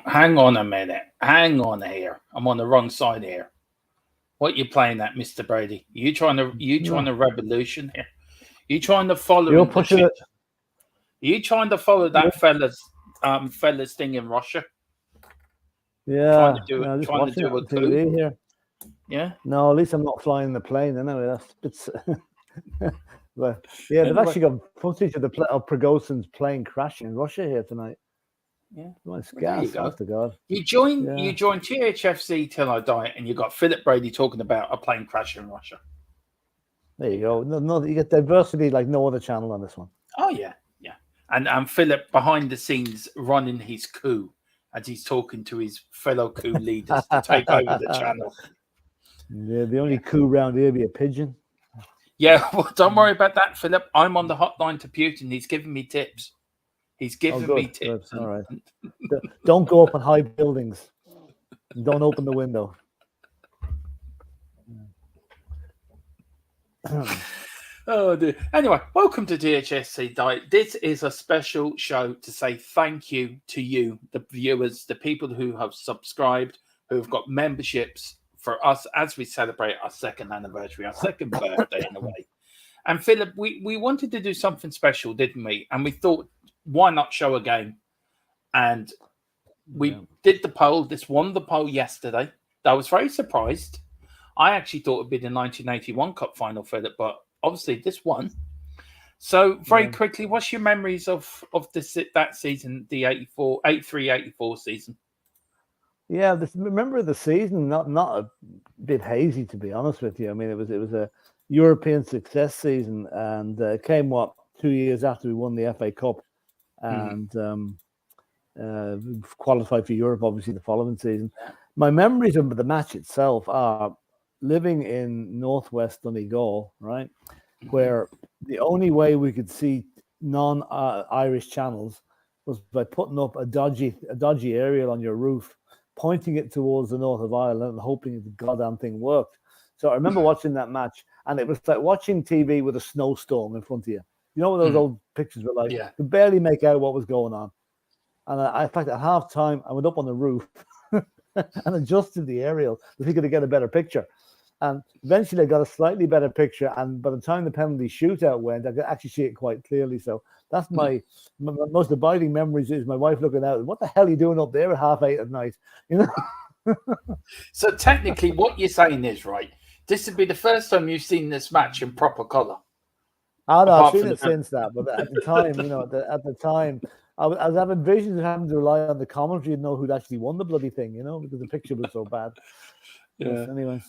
Hang on a minute. Hang on here. I'm on the wrong side here. What you playing at, Mr. Brady? You trying to revolution here? You trying to follow? You're pushing it. You trying to follow that fella's thing in Russia? Yeah, trying to do a coup here. Yeah. No, at least I'm not flying the plane anyway. That's but yeah, they've actually got footage of Prigozhin's plane crashing in Russia here tonight. Yeah, nice gas. To God. You joined THFC Till I Die, and you got Philip Brady talking about a plane crash in Russia. There you go. No, you get diversity like no other channel on this one. Oh yeah. And Philip behind the scenes running his coup as he's talking to his fellow coup leaders to take over the channel. Yeah, the only coup round here be a pigeon. Yeah, well, don't worry about that, Philip. I'm on the hotline to Putin. He's giving me tips. He's giving me tips. All right. Don't go up on high buildings. Don't open the window. Oh, dear. Anyway, welcome to DHSC Diet. This is a special show to say thank you to you, the viewers, the people who have subscribed, who have got memberships for us as we celebrate our second anniversary, our second birthday in a way. And Philip, we wanted to do something special, didn't we? And we thought, why not show a game? And we did the poll. This won the poll yesterday. I was very surprised. I actually thought it'd be the 1981 Cup final, Philip, but obviously this won. So very quickly, what's your memories of that season, the 83-84 season? Yeah, remember the season, not a bit hazy, to be honest with you. I mean, it was a European success season, and it came 2 years after we won the FA Cup, and qualified for Europe, obviously, the following season. My memories of the match itself are living in northwest Donegal, right, where the only way we could see non-Irish channels was by putting up a dodgy aerial on your roof, pointing it towards the north of Ireland and hoping the goddamn thing worked. So I remember watching that match, and it was like watching TV with a snowstorm in front of you. You know what those old pictures were like? Yeah. You could barely make out what was going on. And in fact, at half time, I went up on the roof and adjusted the aerial to think I could get a better picture. And eventually I got a slightly better picture. And by the time the penalty shootout went, I could actually see it quite clearly. So that's my most abiding memories is my wife looking out. What the hell are you doing up there at 8:30 at night? You know? So technically what you're saying is, right, this would be the first time you've seen this match in proper colour. I know, I've seen it since that. But at the time, at the time, I was having visions of having to rely on the commentary to know who'd actually won the bloody thing, because the picture was so bad. Yeah. Anyway.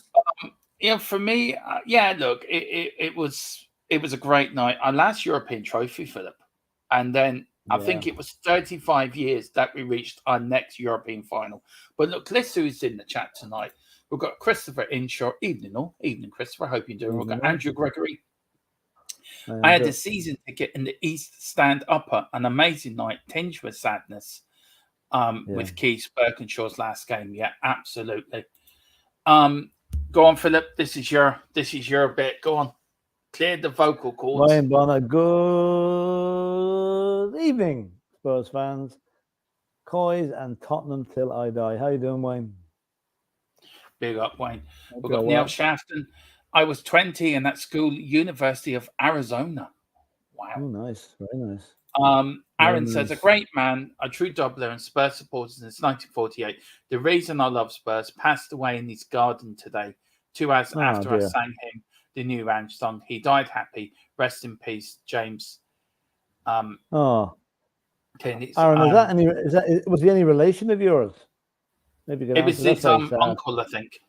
For me, look, it was a great night. Our last European trophy, Philip. And then I think it was 35 years that we reached our next European final. But look, let's see who's in the chat tonight. We've got Christopher Inshaw. Evening, Christopher. Hope you're doing well. We've got Andrew Gregory. I had a season ticket in the East Stand Upper, an amazing night, tinged with sadness with Keith Birkinshaw's last game. Yeah, absolutely. Go on, Philip. This is your bit. Go on. Cleared the vocal cords. Ryan Bonner, good evening, Spurs fans. Coys and Tottenham till I die. How you doing, Wayne? Big up, Wayne. Hope We've you're got well. Neil Shafton. I was 20 and at school, University of Arizona. Wow. Oh, nice. Very nice. Aaron says, a great man, a true doubler and Spurs supporter since 1948. The reason I love Spurs passed away in his garden today, 2 hours after I sang him the new ranch song. He died happy. Rest in peace, James. Aaron, was he any relation of yours? Maybe you can it was his uncle, I think.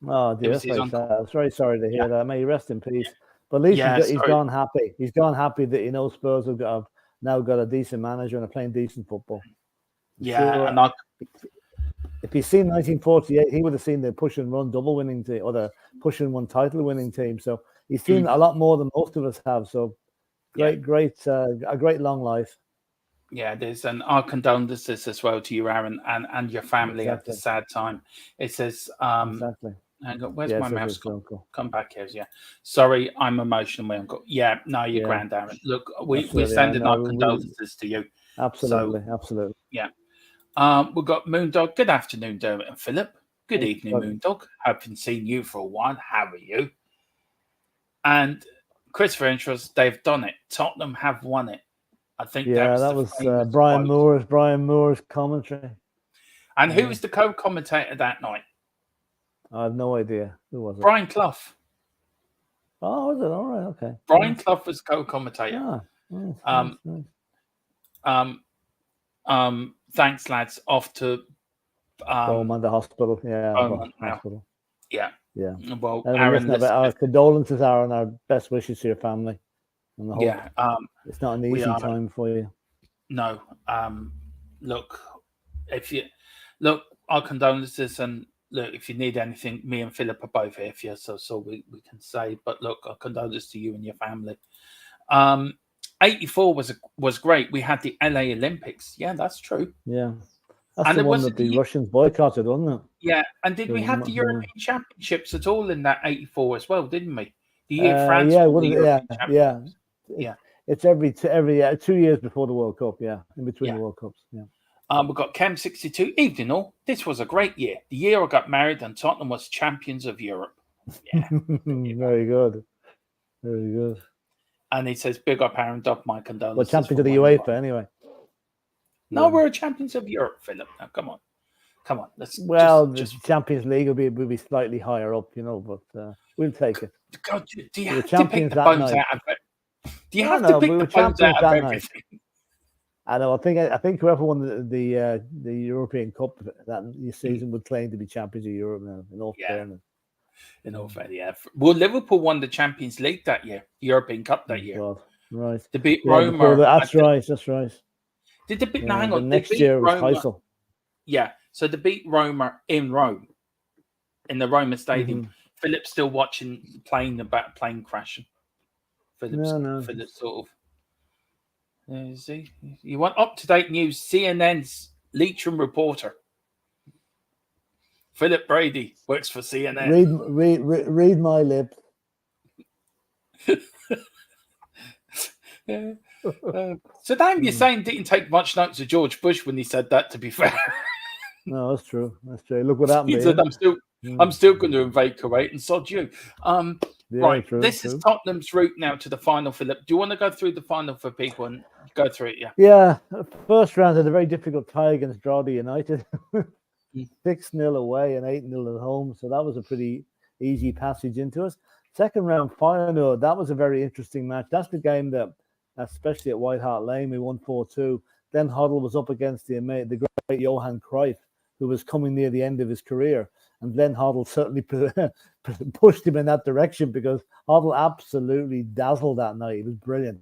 Oh, dear, that's very sad. I was very sorry to hear that. May he rest in peace. But at least he's gone happy. He's gone happy that Spurs have now got a decent manager and are playing decent football. Yeah, and if he's seen 1948, he would have seen the push and run double winning team or the push and run title winning team. So he's seen a lot more than most of us have. So a great long life. Yeah, there's our condolences as well to you, Aaron, and your family at the sad time. It says, exactly. Hang on, where's my mouse? Come back here, yeah. Sorry, I'm emotional, my uncle. Yeah, no, you're grand, Aaron. Look, we're sending our condolences to you. Absolutely, absolutely. Yeah. We've got Moondog. Good afternoon, Dermot and Philip. Good evening, Moondog. Haven't seen you for a while. How are you? And Christopher Interest, they've done it. Tottenham have won it. I think that was Brian Moore's commentary. And who was the co-commentator that night? I have no idea. Who was it? Brian Clough. Oh, was it? All right, okay. Brian Clough was co-commentator. Thanks, lads. Off to Bowman, the hospital. Hospital. Yeah. Well, Aaron, our condolences, Aaron. Our best wishes to your family. And the hope. It's not an easy time for you. No. Look, our condolences, and look, if you need anything, me and Philip are both here for you, so we can say. But look, our condolences to you and your family. 84 was great. We had the LA Olympics. Yeah, that's true. Yeah. That's the one that the Russians boycotted, wasn't it? Yeah, and did we have the European Championships at all in that 84 as well, didn't we? The year France yeah. It's every 2 years before the World Cup, in between the World Cups, We've got Chem 62. Evening all. This was a great year. The year I got married and Tottenham was champions of Europe. Yeah. Very good. Very good. And he says, big up Aaron, Doc, my condolences. We're champions of the UEFA anyway. No, we're champions of Europe, Philip. Now, come on. The Champions League will be slightly higher up, but we'll take it. God, do you have to pick the bones out of it? Do you have to pick the bones out of everything? I know. I think whoever won the European Cup that season would claim to be champions of Europe now. In all fairness. In all fairness, Well, Liverpool won the Champions League that year, the European Cup that year. God. Right. They beat Roma. That's right. Did they beat? No, hang on. Next year was Heysel. Yeah. So they beat Roma in Rome, in the Roma Stadium. Philip's still watching plane crashing. Philip's sort of. See, you want up-to-date news? CNN's Leitrim reporter, Philip Brady, works for CNN. Read my lips. So damn, you're saying didn't take much notice of George Bush when he said that, to be fair. No, that's true. Look what happened. He said, I'm still going to invade Kuwait and sod you. Right. True, this is Tottenham's route now to the final, Philip. Do you want to go through the final for people and go through it? Yeah. First round had a very difficult tie against Drogheda United. 6-0 away and 8-0 at home. So that was a pretty easy passage into us. Second round, FEYNOORD. That was a very interesting match. That's the game that, especially at White Hart Lane, we won 4-2. Then Hoddle was up against the great Johan Cruyff, who was coming near the end of his career. And Glenn Hoddle certainly pushed him in that direction because Hoddle absolutely dazzled that night. He was brilliant.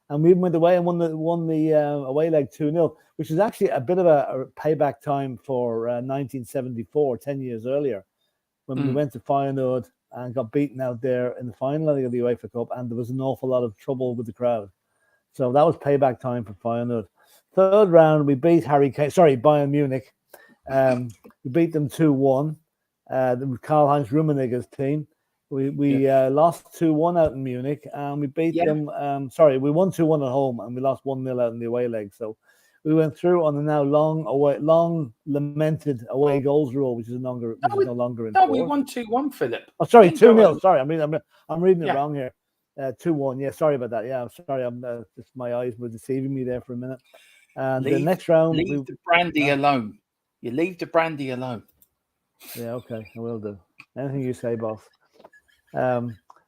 And we went away and won the away leg 2-0, which is actually a bit of a payback time for 1974, 10 years earlier, when we went to FEYNOORD and got beaten out there in the final of the UEFA Cup, and there was an awful lot of trouble with the crowd. So that was payback time for FEYNOORD. Third round, we beat Bayern Munich. We beat them 2-1. Karl-Heinz Rummenigge's team We lost 2-1 out in Munich, and we beat them. We won 2-1 at home, and we lost 1-0 out in the away leg. So we went through on the now long lamented away goals rule, which is no longer in force. We won 2-1, Philip. Oh, sorry, 2-0. Sorry, I'm reading it wrong here. 2-1. Yeah, sorry about that. Yeah, I'm sorry. I'm just my eyes were deceiving me there for a minute. And the next round, leave the brandy alone. You leave the brandy alone. Yeah, okay, I will do. Anything you say, boss.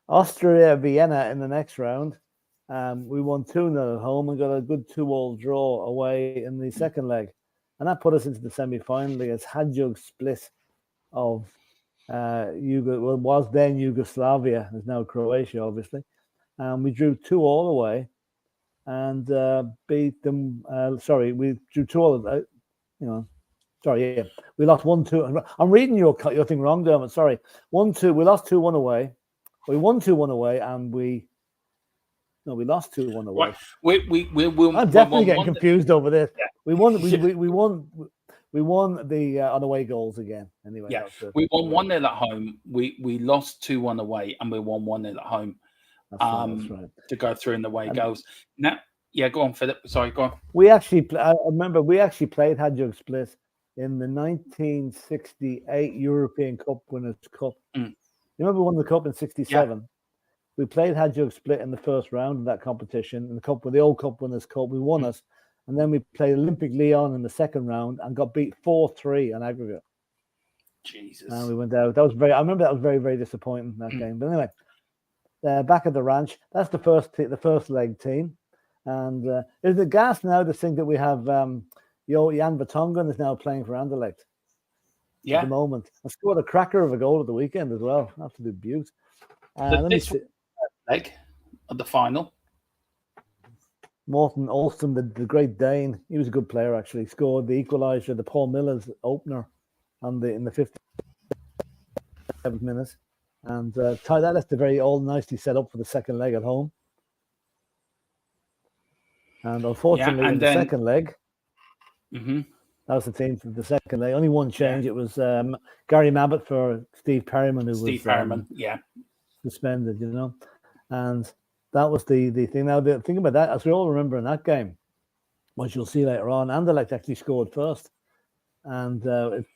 Austria, Vienna in the next round. We won 2-0 at home and got a good 2-2 draw away in the second leg. And that put us into the semi-final against Hajduk Split of was then Yugoslavia, is now Croatia, obviously. We drew 2-2 away and beat them. We drew 2-2. We lost 1-2. I'm reading your thing wrong, Dermot. Sorry, 1-2. We lost 2-1 away. We won 2-1 away, and we lost 2-1 away. I'm definitely getting confused over this. Yeah. We won the on away goals again. Anyway, yeah, we won 1-0 at home. We lost 2-1 away, and we won 1-0 at home. That's right. To go through in the away goals. Now, yeah, go on, Philip. Sorry, go on. I remember we actually played Hajduk Split in the 1968 European Cup Winners' Cup. You remember we won the cup in '67? Yeah. We played Hajduk Split in the first round of that competition in the cup with the old Cup Winners' Cup. We won it, and then we played Olympic Lyon in the second round and got beat 4-3 on aggregate. Jesus! And we went out. I remember that was very, very disappointing, that game. But anyway, back at the ranch. That's the first leg team, and is it gas now to think that we have Jan Vertonghen is now playing for Anderlecht. Yeah. At the moment, I scored a cracker of a goal at the weekend as well. Absolute beaut. Leg of the final. Morten Olsen, the Great Dane, he was a good player actually. Scored the equaliser, the Paul Miller's opener, in the 57th minute, and that left the very all nicely set up for the second leg at home. And unfortunately, in the second leg, that was the team for the second leg. Only one change. It was Gary Mabbutt for Steve Perryman, who was suspended. And that was the thing. Now, the thing about that, as we all remember in that game, which you'll see later on, Anderlecht actually scored first. And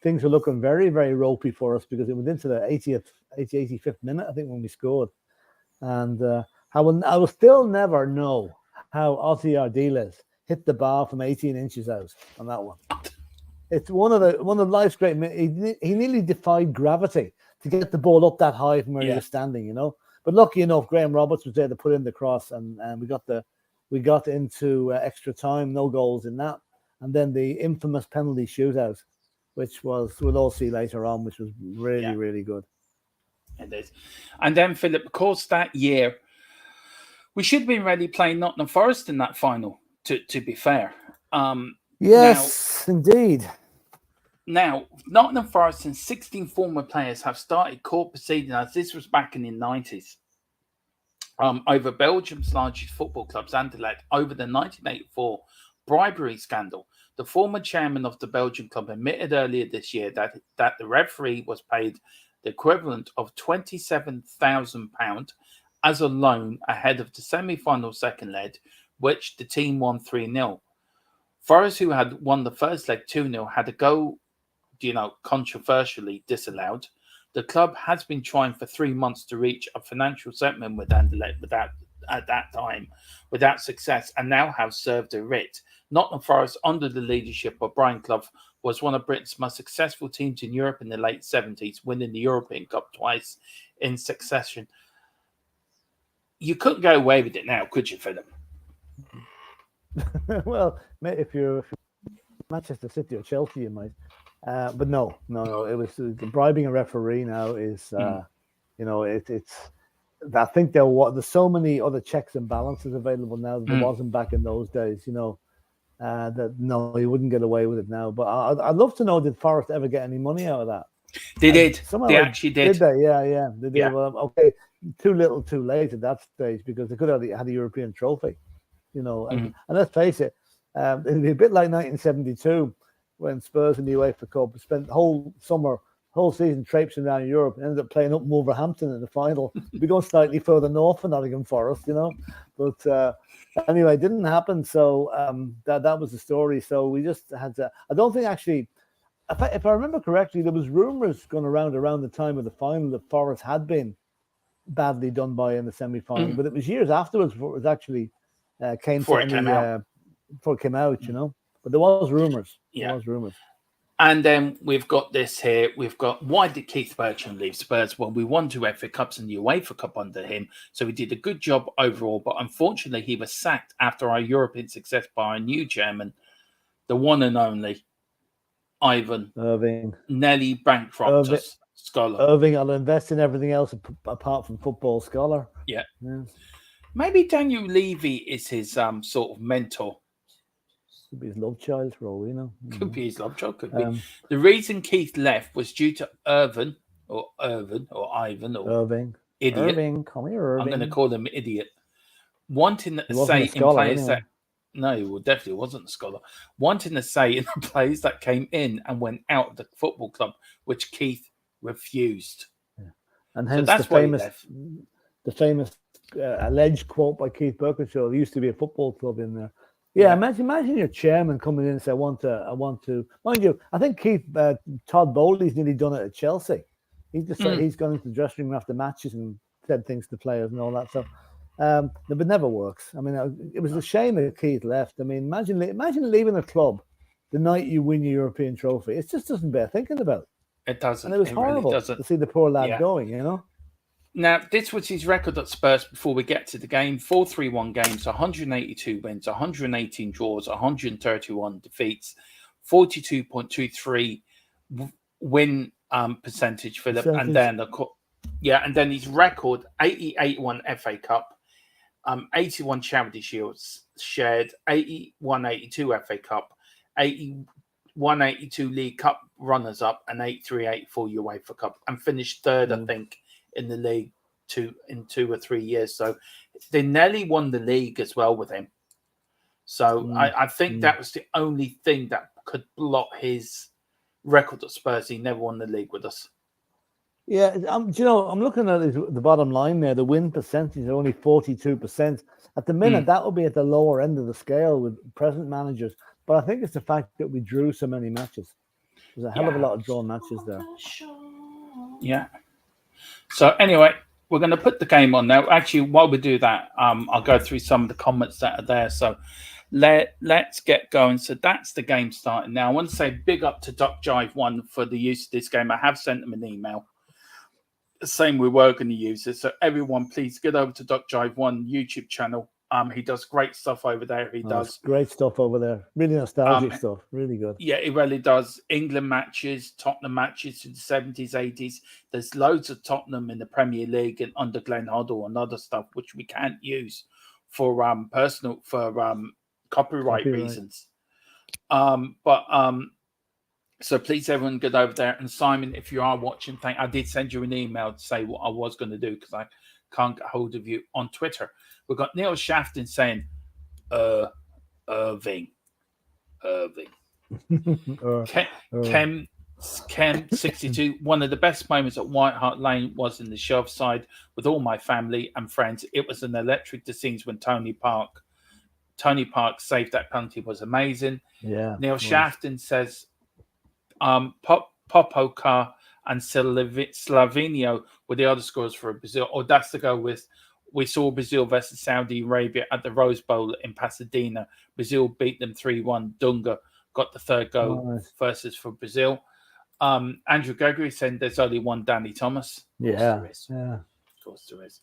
things were looking very, very ropey for us because it went into the 85th minute, I think, when we scored. And I will still never know how Ozzy Ardiles hit the bar from 18 inches out on that one. It's one of life's great. He nearly defied gravity to get the ball up that high from where he was standing, But lucky enough, Graham Roberts was there to put in the cross, and we got into extra time, no goals in that, and then the infamous penalty shootout, which we'll all see later on, which was really, really good. It is. And then, Philip, of course, that year we should have been ready playing Nottingham Forest in that final. To be fair, yes, indeed. Now, Nottingham Forest and 16 former players have started court proceedings, as this was back in the 90s, over Belgium's largest football clubs, Anderlecht, over the 1984 bribery scandal. The former chairman of the Belgian club admitted earlier this year that the referee was paid the equivalent of £27,000 as a loan ahead of the semi-final second leg, which the team won 3-0. Forest, who had won the first leg 2-0, had a goal, controversially disallowed. The club has been trying for 3 months to reach a financial settlement with Anderlecht without success, and now have served a writ. Nottingham Forest, under the leadership of Brian Clough, was one of Britain's most successful teams in Europe in the late 70s, winning the European Cup twice in succession. You couldn't go away with it now, could you, Philip? Well, mate, if you're Manchester City or Chelsea, you might. But no. It was bribing a referee now is, it's. I think there's so many other checks and balances available now that there wasn't back in those days. That no, he wouldn't get away with it now. But I'd love to know, did Forest ever get any money out of that? They did. They actually did. Did they? Yeah. They did. Yeah. Well, okay, too little, too late at that stage because they could have had a European trophy. And let's face it, it'd be a bit like 1972 when Spurs in the UEFA Cup spent the whole summer whole season traipsing around Europe, ended up playing up Wolverhampton in the final. We're going slightly further north for Nottingham Forest, you know. But anyway, it didn't happen. So that was the story. So we just had to. I don't think actually. If I remember correctly, there was rumours going around the time of the final that Forest had been badly done by in the semi-final, but it was years afterwards before it was actually before it came out, you know. But there was rumours. Yeah. There was rumours. And then we've got this here. We've got, why did Keith Bertram leave Spurs? Well, we won 2 FA Cups and the UEFA Cup under him, so he did a good job overall. But unfortunately, he was sacked after our European success by a new chairman, the one and only Ivan Irving. Nearly bankrupt us, Scholar. Irving, I'll invest in everything else apart from football, Scholar. Yeah. Maybe Daniel Levy is his sort of mentor. Could be his love child for all we know. Could be his love child. Could be. The reason Keith left was due to Irvin or Ivan or Irving. Idiot. Irving, come here, Irving. I'm going to call him idiot. Wanting a say in players that. No, well, definitely wasn't a Scholar. Wanting a say in the players that came in and went out of the football club, which Keith refused. Yeah. And hence so the famous alleged quote by Keith Burkinshaw, there used to be a football club in there. Yeah, imagine your chairman coming in and say, I want to. Mind you, I think Todd Bowley's nearly done it at Chelsea. He's just he's gone into the dressing room after matches and said things to players and all that. So, but never works. I mean, it was a shame that Keith left. I mean, imagine leaving a club the night you win your European trophy. It just doesn't bear thinking about. It doesn't. And it was horrible to see the poor lad going, you know. Now, this was his record at Spurs before we get to the game. 4-3-1 games, 182 wins, 118 draws, 131 defeats, 42.23 win percentage, Philip. And then his record, 81 FA Cup, 81 Charity Shields shared, 81-82 FA Cup, 81-82 League Cup runners-up, and 83-84 UEFA Cup, and finished third, I think, in the league in 2 or 3 years. So they nearly won the league as well with him. So I think that was the only thing that could block his record at Spurs. He never won the league with us. Yeah, do you know, I'm looking at the bottom line there. The win percentage is only 42%. At the minute, that will be at the lower end of the scale with present managers. But I think it's the fact that we drew so many matches. There's a hell of a lot of drawn matches there. Yeah. So anyway, we're going to put the game on now. Actually, while we do that, I'll go through some of the comments that are there. So let's get going. So that's the game starting now. I want to say big up to Duck Jive 1 for the use of this game. I have sent them an email saying we were going to use it. So everyone, please get over to Duck Jive 1 YouTube channel. He does great stuff over there. He does great stuff over there. Really nostalgic stuff. Really good. Yeah, he really does. England matches, Tottenham matches in the 70s, 80s. There's loads of Tottenham in the Premier League and under Glenn Hoddle and other stuff which we can't use for copyright reasons. So please, everyone, get over there. And Simon, if you are watching, I did send you an email to say what I was going to do because I can't get hold of you on Twitter. We've got Neil Shafton saying, Irving. Kem 62. One of the best moments at White Hart Lane was in the Shelf side with all my family and friends. It was an electric to scenes when Tony Park saved that penalty. Was amazing. Yeah. Neil Shafton says, Popokar and Slavinio were the other scorers for Brazil. Or that's to go with. We saw Brazil versus Saudi Arabia at the Rose Bowl in Pasadena. Brazil beat them 3-1. Dunga got the third goal versus for Brazil. Andrew Gregory said there's only one Danny Thomas. Yeah. Of course there is.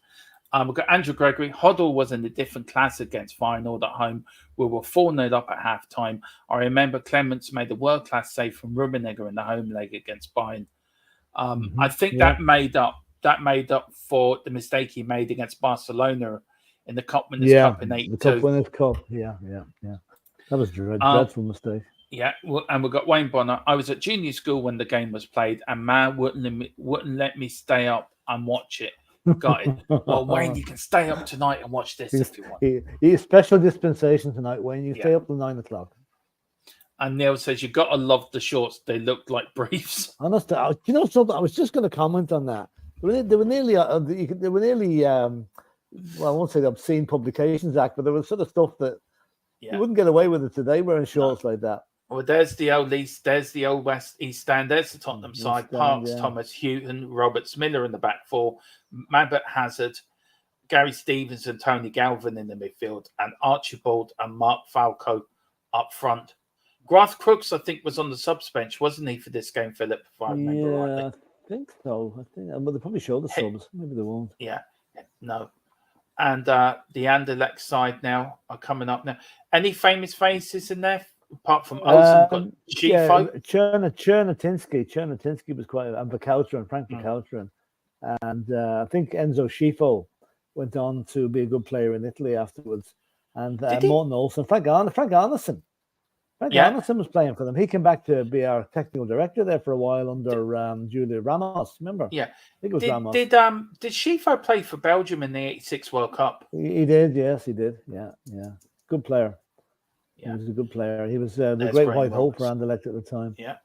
We've got Andrew Gregory. Hoddle was in a different class against FEYNOORD at home. We were 4-0 up at half-time. I remember Clements made a world-class save from Rummenigge in the home leg against Bayern. I think that made up for the mistake he made against Barcelona in the Cup Winners' Cup in 82. The Cup Winners' Cup, yeah. That was a dreadful mistake. Yeah, and we've got Wayne Bonner. I was at junior school when the game was played, and man wouldn't let me stay up and watch it. Got it. Well, Wayne, you can stay up tonight and watch this if you want. He special dispensation tonight, Wayne. You stay up till 9 o'clock. And Neil says you got to love the shorts. They look like briefs. Honestly, you know something? I was just going to comment on that. They were nearly, well, I won't say the Obscene Publications Act, but there was sort of stuff that you wouldn't get away with it today wearing shorts like that. Well, there's the old East, there's the old West East stand, there's the Tottenham side. Parks, Thomas, Houghton, Roberts, Miller in the back four, Mabbott, Hazard, Gary Stevens and Tony Galvin in the midfield, and Archibald and Mark Falco up front. Garth Crooks, I think, was on the subs bench, wasn't he, for this game, Philip, if I remember rightly? I think so. I think, well, they probably show the subs. Maybe they won't. Yeah, no. And the Anderlecht side now are coming up now. Any famous faces in there, apart from Olsen? Chernatinsky was quite, and Verkauteren, Frank Verkauteren. And I think Enzo Schifo went on to be a good player in Italy afterwards. And Morten Olsen, Frank Arnesen. Arnesen was playing for them. He came back to be our technical director there for a while under Julia Ramos. Remember? Yeah, I think it was Ramos. Did Schifo play for Belgium in the '86 World Cup? He did. Yes, he did. Yeah. Good player. Yeah. He was a good player. He was the great white hope for Anderlecht at the time. Yeah.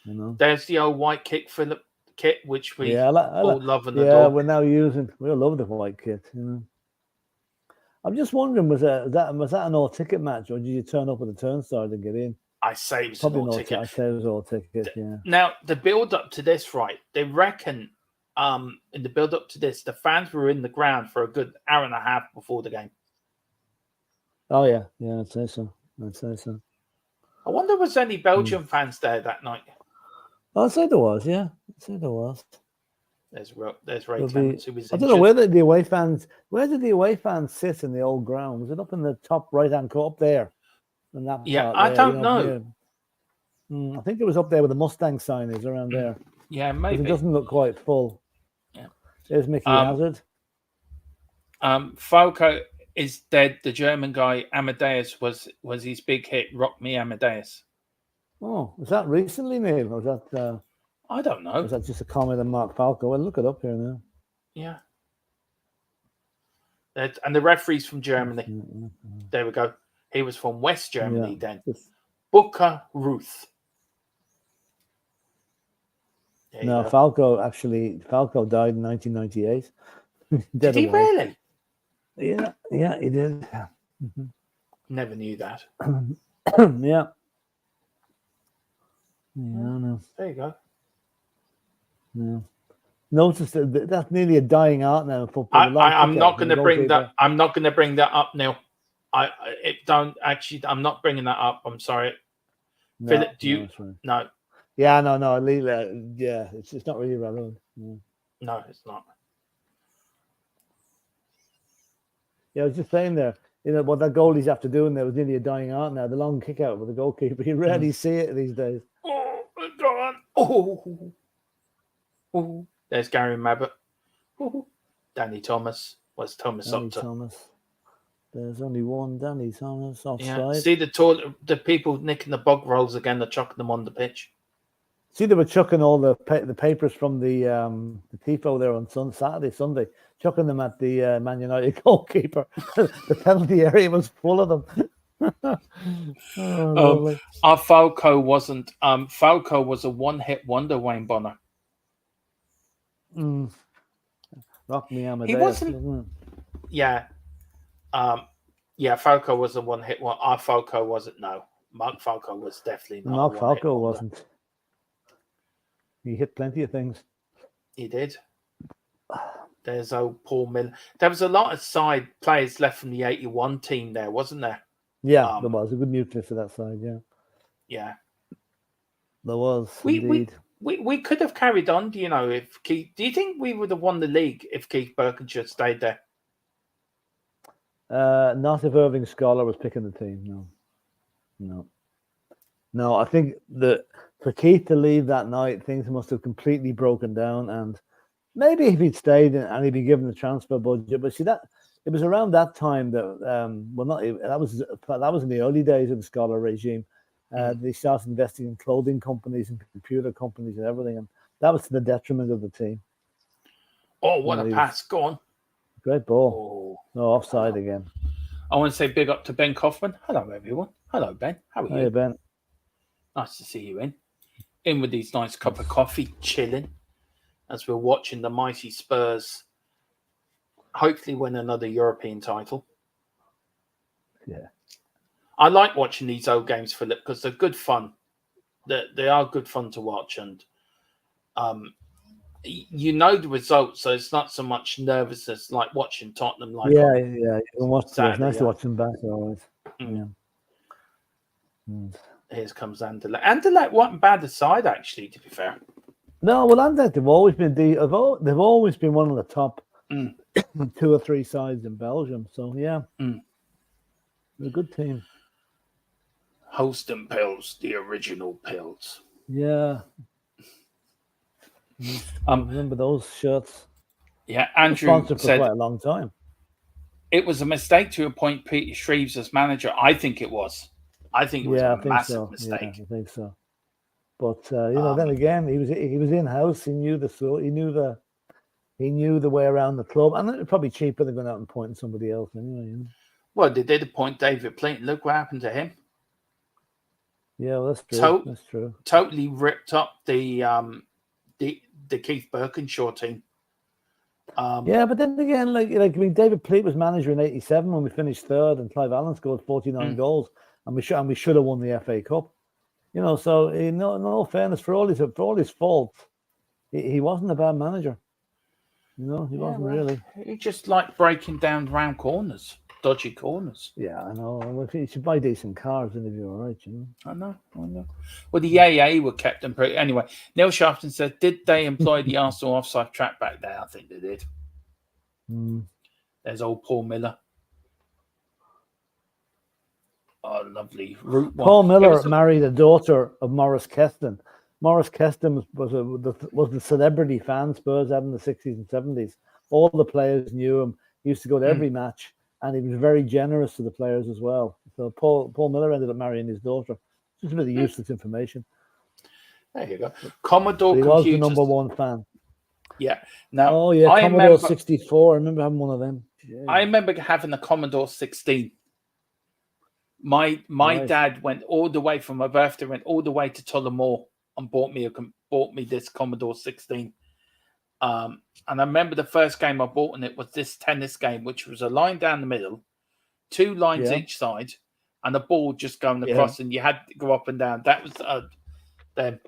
You know. There's the old white kit, Philip kit, which we all love and adore. Yeah, we're now using. We all love the white kit. You know. I'm just wondering, was that an all ticket match, or did you turn up at the turnstile and get in? I say it was an all ticket. I say it was all ticket. Yeah. Now the build up to this, right? They reckon, in the build up to this, the fans were in the ground for a good hour and a half before the game. Oh yeah, I'd say so. I wonder was any Belgian fans there that night? I'd say there was. Yeah, I'd say there was. There's Ray Clements who was. I don't know where the away fans. Where did the away fans sit in the old ground? Was it up in the top right-hand corner up there? I don't know. I think it was up there where the Mustang sign is around there. Yeah, maybe. It doesn't look quite full. Yeah. There's Mickey Hazard. Falco is dead. The German guy Amadeus was his big hit. Rock Me Amadeus. Oh, was that recently, Neil? Or was that? I don't know. Is that just a comment on Mark Falco? Well, look it up here now. Yeah. And the referee's from Germany. There we go. He was from West Germany then. Booker Ruth. No, Falco died in 1998. Did he really? Yeah, he did. Mm-hmm. Never knew that. Yeah. No. There you go. Yeah. Notice that that's nearly a dying art now. I'm not going to bring that. I'm not going to bring that up, Neil. I'm not bringing that up. I'm sorry. No, Philip, do you? No. Yeah, no. Yeah, it's not really relevant. Yeah. No, it's not. Yeah, I was just saying there. You know what that goalies have to do, and there was nearly a dying art now. The long kick out with the goalkeeper. You rarely see it these days. Oh, God. Oh, there's Gary Mabbott. Danny Thomas. What's Thomas up to? Thomas. There's only one Danny Thomas offside. Yeah. See the people nicking the bog rolls again. They're chucking them on the pitch. See, they were chucking all the papers from the tifo there on Sunday, chucking them at the Man United goalkeeper. The penalty area was full of them. Our Falco wasn't. Falco was a one-hit wonder, Wayne Bonner. Rock Me Amadeus. He wasn't. Yeah. Falco was a one-hit one. Our Falco wasn't. No, Mark Falco was definitely not. Mark Falco wasn't. He hit plenty of things. He did. There's old Paul Miller. There was a lot of side players left from the '81 team there, wasn't there? Yeah, there was a good nucleus for that side. Yeah. Yeah. There was indeed. We could have carried on, do you think we would have won the league if Keith Birkinshaw stayed there? Not if Irving Scholar was picking the team, no. I think that for Keith to leave that night, things must have completely broken down. And maybe if he'd stayed and he'd been given the transfer budget, but see that it was around that time that that was in the early days of the Scholar regime. They started investing in clothing companies and computer companies and everything, and that was to the detriment of the team. Oh, what a pass. Go on. Great ball. Oh. No, offside again. I want to say big up to Ben Kaufman. Hello, everyone. Hello, Ben. How are you? Hey, Ben. Nice to see you in with these nice cup of coffee, chilling as we're watching the mighty Spurs hopefully win another European title. Yeah. I like watching these old games, Philip, because they're good fun. They are good fun to watch, and you know the results, so it's not so much nervousness like watching Tottenham. Like yeah. You can watch. It's nice to watch them back always. Yeah. Here comes Anderlecht. Anderlecht wasn't bad aside, actually, to be fair. No, well, Anderlecht have always been they've always been one of the top 2 or 3 sides in Belgium. So yeah, they're a good team. Holsten Pils, the original Pils. Yeah. I remember those shirts. Yeah, Andrew sponsored for said quite a long time. It was a mistake to appoint Peter Shreves as manager. I think it was. I think it was a massive mistake. Yeah, I think so. But then again, he was in house. He knew the he knew the way around the club, and it was probably cheaper than going out and appointing somebody else anyway. You know? Well, they did appoint David Pleat. Look what happened to him. Yeah, well, that's true. That's true. Totally ripped up the Keith Birkinshaw team. Yeah, but then again, David Pleat was manager in '87 when we finished third, and Clive Allen scored 49 goals, and we should have won the FA Cup. You know, so in all fairness, for all his faults, he wasn't a bad manager. You know, he wasn't really. He just liked breaking down round corners, dodgy corners. Yeah, I know. Well, if you should buy decent cars, then it'd be all right, you know. I know. Well, the AA were kept in pretty. Anyway, Neil Shafton said, did they employ the Arsenal offside trap back there? I think they did. There's old Paul Miller. Oh, lovely. Route 1. Paul Miller married a daughter of Maurice Keston. Maurice Keston was the celebrity fan Spurs had in the 60s and 70s. All the players knew him. He used to go to every match, and he was very generous to the players as well. So Paul Miller ended up marrying his daughter. Just a bit of useless information. There you go. Commodore he computers. was the #1 fan. Yeah. Now, Commodore 64. I remember having one of them. Yeah. I remember having a Commodore 16. My dad went all the way from my birthday, went all the way to Tullamore and bought me this Commodore 16. And I remember the first game I bought in it was this tennis game, which was a line down the middle, 2 lines each side, and a ball just going across, and you had to go up and down. That was them.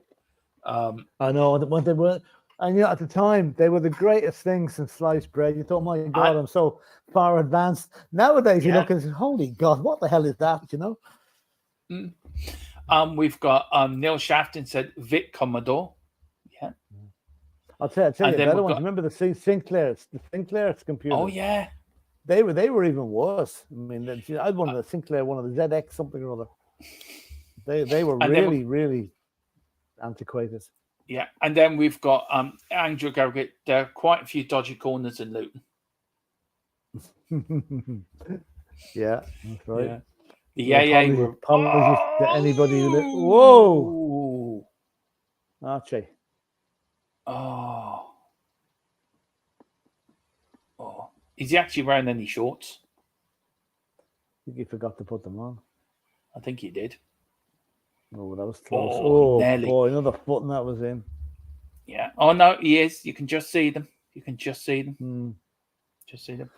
I know when they were. And at the time, they were the greatest things since sliced bread. You thought, my God, I'm so far advanced. Nowadays, you look and say, holy God, what the hell is that? You know? We've got Neil Shafton said Vic Commodore. Yeah. I'll tell you a better one. Remember the Sinclair's computers? Oh, yeah. They were even worse. I mean, I had one of the Sinclair, one of the ZX something or other. They were really antiquated. Yeah, and then we've got Andrew Garrett. There are quite a few dodgy corners in Luton. Yeah, that's right. Yeah. The AA were... Apologies to anybody who... Whoa! Archie. Oh. Is he actually wearing any shorts? I think he forgot to put them on. I think he did. Oh, that was close. Nearly. Boy, another foot and that was in. Yeah. Oh, no, he is. You can just see them. Just see them.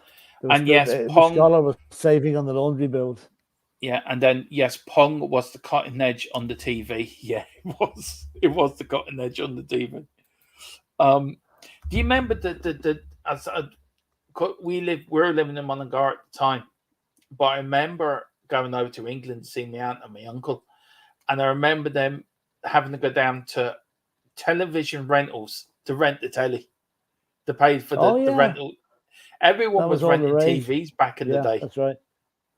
And yes, Pong... Scholar was saving on the laundry build. Yeah, and then, yes, Pong was the cutting edge on the TV. Yeah, it was. It was the cutting edge on the TV. Do you remember we were living in Mullingar at the time, but I remember going over to England to see my aunt and my uncle. And I remember them having to go down to television rentals to rent the telly, to pay for the rental. Everyone was renting TVs back in the day.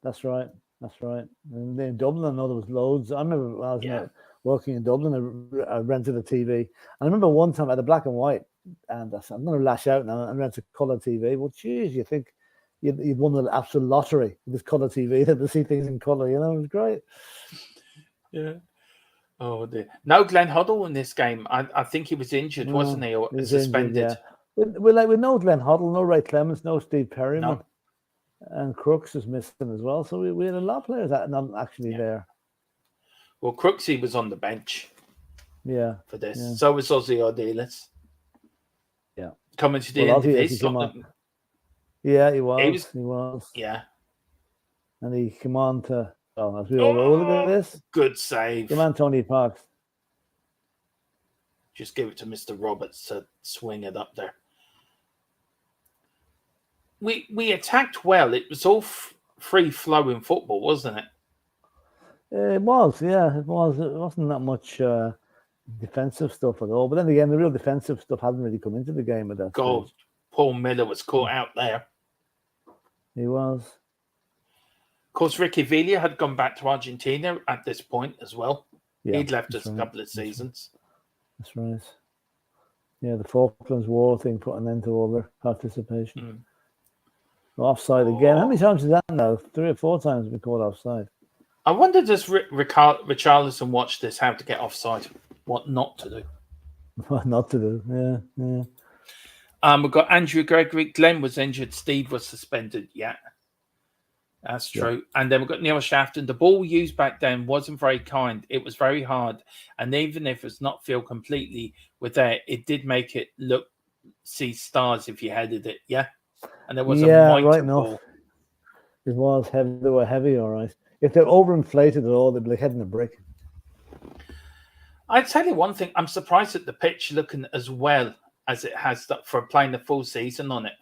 That's right. And in Dublin, I know there was loads. I remember when I was working in Dublin, I rented a TV. I remember one time I had a black and white, and I said, I'm going to lash out now and rent a colour TV. Well, geez, you think you'd won the absolute lottery with this colour TV to see things in colour, you know? It was great. Yeah. Oh dear. No Glenn Hoddle in this game. I think he was injured, wasn't he? Or suspended. Injured, yeah. With no Glenn Hoddle, no Ray Clements, no Steve Perryman, and Crooks is missing as well. So we had a lot of players that not actually there. Well, Crooksy was on the bench for this. Yeah. So was Ozzy Ardiles. Yeah. Coming to the end of his. Yeah, he was. Yeah. And he came on to, as we all know, look at this. Good save. Come on, Tony Parks. Just give it to Mr. Roberts to swing it up there. We attacked well. It was all free-flowing football, wasn't it? It was, yeah. It was. It wasn't that much defensive stuff at all. But then again, the real defensive stuff hadn't really come into the game at that stage. Paul Miller was caught out there. He was. Of course, Ricky Villa had gone back to Argentina at this point as well. Yeah, he'd left us a couple of seasons. That's right. Yeah, the Falklands War thing put an end to all their participation. Offside again. How many times is that now? 3 or 4 times we called offside. I wonder, does Richarlison watch this, how to get offside? What not to do? What not to do, yeah. We've got Andrew Gregory. Glenn was injured. Steve was suspended. Yeah, that's true. Yeah. And then we've got Neil Shafton. The ball used back then wasn't very kind. It was very hard. And even if it's not feel completely with that, it did make it see stars if you headed it. Yeah. And there was a mighty ball. It was heavy. They were heavy, all right. If they're overinflated at all, they'd be like heading a brick. I'd tell you one thing. I'm surprised at the pitch looking as well as it has for playing the full season on it.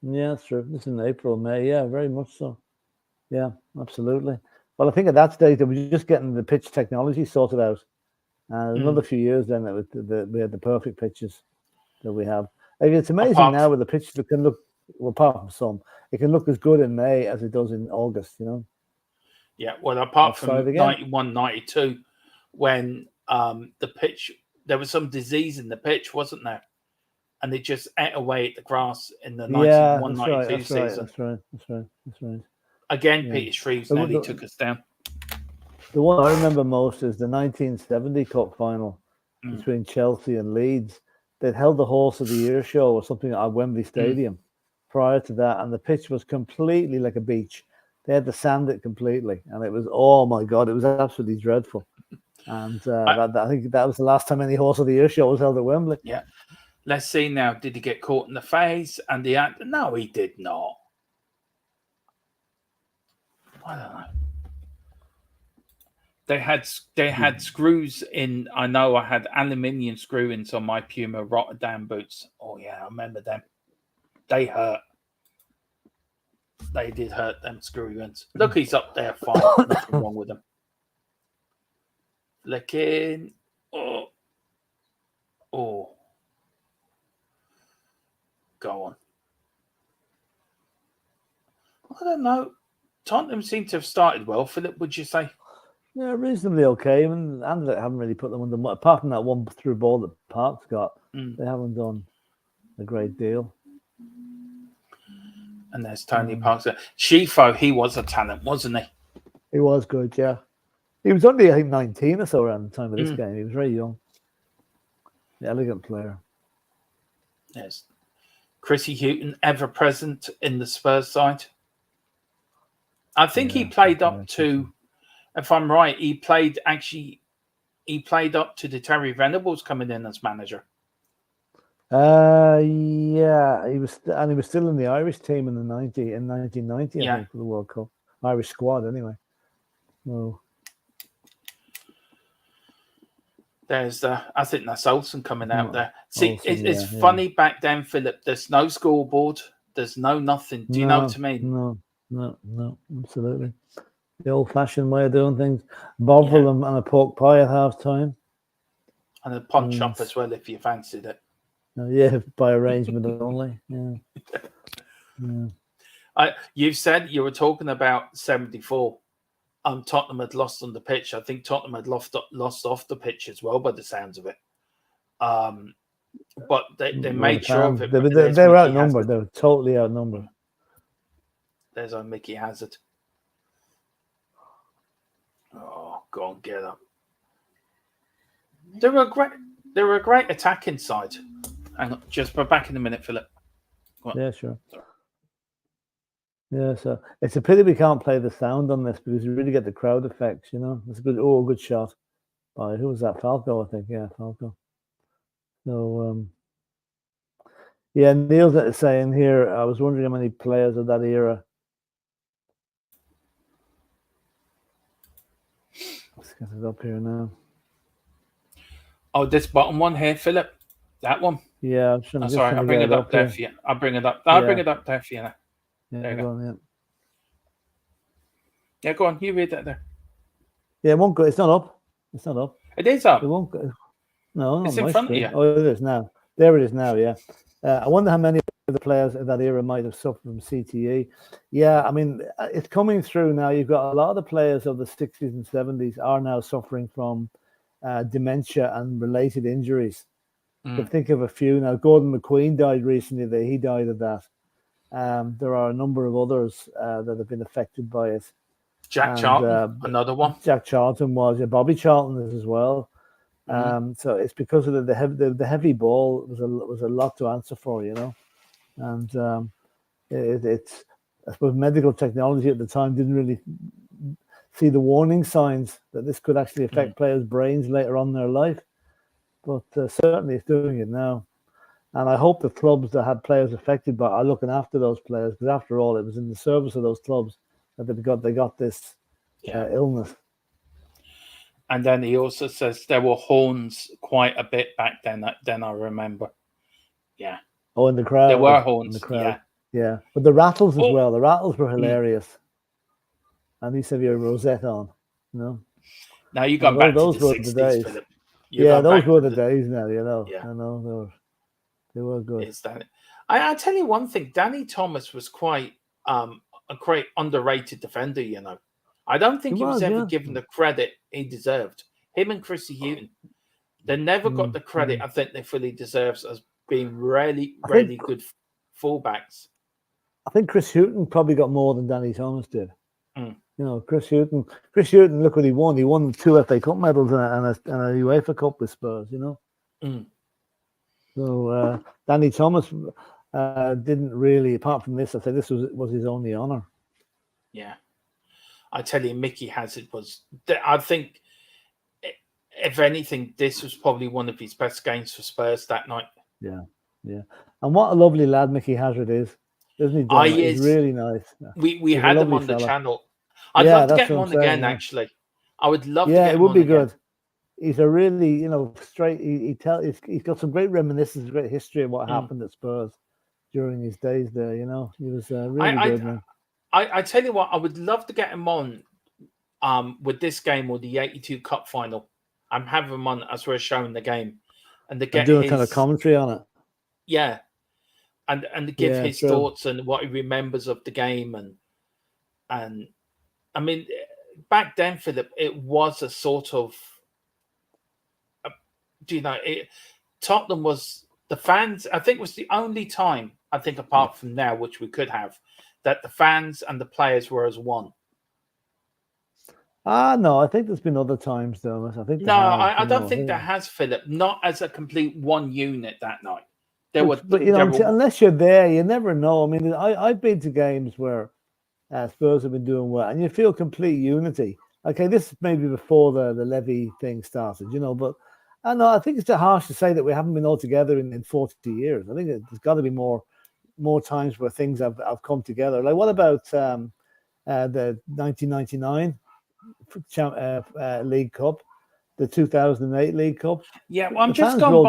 Yeah, that's true. This is in April, May. Yeah, very much so. Yeah, absolutely. Well, I think at that stage, they were just getting the pitch technology sorted out. And another few years, then we had the perfect pitches that we have. I mean, it's amazing now with the pitches that can look, well, apart from some, it can look as good in May as it does in August, you know? Yeah, well, apart from 91, 92, when the pitch, there was some disease in the pitch, wasn't there? And it just ate away at the grass in the 91, 92 season. That's right. Again, Peter Shreves nearly took us down. The one I remember most is the 1970 Cup final between Chelsea and Leeds. They'd held the Horse of the Year show or something at Wembley Stadium prior to that, and the pitch was completely like a beach. They had to sand it completely, and it was, oh my God, it was absolutely dreadful. And I think that was the last time any Horse of the Year show was held at Wembley. Yeah. Let's see now. Did he get caught in the face? And no, he did not. I don't know. They had screws in. I know I had aluminium screw-ins on my Puma Rotterdam boots. Oh yeah, I remember them. They hurt. They did hurt, them screw-ins. Look, he's up there fine. Nothing wrong with him. Flicking. Oh. Go on. I don't know. Tottenham seem to have started well. Philip, would you say? Yeah, reasonably okay. I mean, Anderlecht haven't really put them under much. Apart from that one through ball that Parks got, they haven't done a great deal. And there's Tony Parks. Shifo, he was a talent, wasn't he? He was good, yeah. He was only, I think, 19 or so around the time of this game. He was very young. The elegant player. Yes. Chrissy Houghton, ever present in the Spurs side. I think he played up to, if I'm right, he played up to the Terry Venables coming in as manager. Yeah, he was still in the Irish team in 1990, I think, for the World Cup. Irish squad, anyway. No. There's I think that's Olsen coming out there. See, it's funny back then, Philip. There's no scoreboard. There's no nothing. Do you know what I mean? No, absolutely. The old-fashioned way of doing things. Bovril and a pork pie at half time. And a punch up as well if you fancied it. Yeah, by arrangement only. Yeah. You said you were talking about 74. Tottenham had lost on the pitch. I think Tottenham had lost off the pitch as well, by the sounds of it. But they made sure of it. They were outnumbered. They were totally outnumbered. There's our Mickey Hazard. Oh, go on, get up. They were a great attacking side. Hang on, just back in a minute, Philip. Yeah, sure. Yeah, so it's a pity we can't play the sound on this because you really get the crowd effects, you know. It's a good, good shot by who was that? Falco, I think. Yeah, Falco. So, yeah, Neil's saying here, I was wondering how many players of that era. Let's get it up here now. Oh, this bottom one here, Philip. That one. Yeah, I'm just sorry, trying I'll to bring get it up there here. for you. I'll bring it up. I'll bring it up there for you now. Yeah, there you go. Yeah. Yeah, go on. You read that there. Yeah, it won't go. It's not up. It's not up. It is up. It won't go. No, it's not in my front screen. of you. Oh, it is now. There it is now. Yeah. I wonder how many of the players of that era might have suffered from CTE. Yeah, I mean, it's coming through now. You've got a lot of the players of the 60s and 70s are now suffering from dementia and related injuries. I can think of a few now. Gordon McQueen died recently. He died of that. There are a number of others that have been affected by it. Jack Charlton, another one. Jack Charlton was. Yeah, Bobby Charlton is as well. So it's because of the heavy ball was a lot to answer for, you know, and it's I suppose medical technology at the time didn't really see the warning signs that this could actually affect players' brains later on in their life, but certainly it's doing it now, and I hope the clubs that had players affected by are looking after those players, because after all, it was in the service of those clubs that they got this illness. And then he also says there were horns quite a bit back then. Then I remember. Yeah. Oh, in the crowd. There were horns. In the crowd. Yeah. But the rattles as well. The rattles were hilarious. And he said, "Your rosette on." You know. Now you got back to the 60s, days. Philip. Those were the days now, you know. Yeah. I know they were good. Is that it? I'll tell you one thing. Danny Thomas was quite a great underrated defender, you know. I don't think he was ever given the credit he deserved. Him and Chrissy Hughton, they never got the credit I think they fully deserves as being really good fullbacks. I think Chris Hughton probably got more than Danny Thomas did. You know, Chris Hughton, look what he won. He won 2 FA Cup medals and a UEFA Cup with Spurs, you know. So Danny Thomas didn't really, apart from this, I say this was his only honour. Yeah. I tell you, Mickey Hazard was, I think, if anything, this was probably one of his best games for Spurs that night. Yeah. And what a lovely lad Mickey Hazard is, isn't he? He's really nice. We had him on the channel. I'd love to get him on again, actually. I would love to get him on again. Yeah, it would be good. He's a really, you know, straight, he's got some great reminiscences, great history of what happened at Spurs during his days there, you know. He was really good, man. I tell you what, I would love to get him on with this game or the 82 Cup final. I'm having him on as we're showing the game. And to get do a kind of commentary on it. Yeah. And to give his thoughts and what he remembers of the game. And I mean, back then, Philip, it was a sort of, Tottenham was, the fans, I think was the only time, I think apart from now, which we could have, that the fans and the players were as one. No, I think there's been other times though. I think I don't think there has, Philip. Not as a complete one unit that night. But you know, unless you're there, you never know. I mean, I've been to games where Spurs have been doing well, and you feel complete unity. Okay, this is maybe before the Levy thing started, you know. But I think it's too harsh to say that we haven't been all together in 40 years. I think there's got to be more times where things have come together. Like, what about the 1999 League Cup, the 2008 League Cup? Yeah, well, I'm just going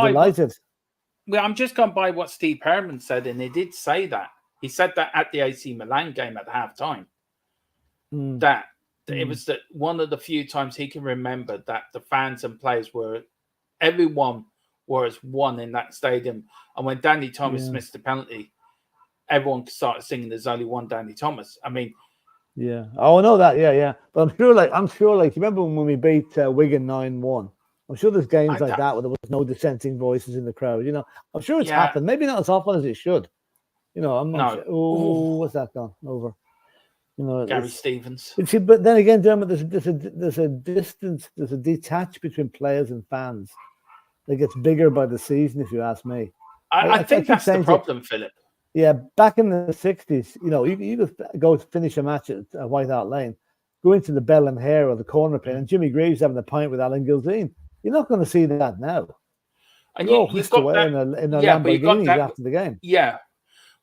by what Steve Perman said, and he did say that. He said that at the AC Milan game at halftime. That it was one of the few times he can remember that the fans and players everyone was one in that stadium. And when Danny Thomas missed the penalty, everyone started singing "There's only one Danny Thomas." I mean, yeah. Oh, I know that. Yeah. But I'm sure. Like, you remember when we beat Wigan 9-1? I'm sure there's games like that where there was no dissenting voices in the crowd. You know, I'm sure it's happened. Maybe not as often as it should. You know, I'm not sure. Oh, what's that gone over? You know, Gary Stevens. But then again, Dermot, there's a distance, there's a detach between players and fans that gets bigger by the season, if you ask me. I think that's the problem, Philip. Yeah, back in the 60s, you could go to finish a match at White Hart Lane, go into the Bell and Hare or the corner pin, and Jimmy Greaves having a pint with Alan Gildean. You're not going to see that now. And They're all you whisked got away that, in a yeah, but you got Lamborghinis that, after the game. yeah,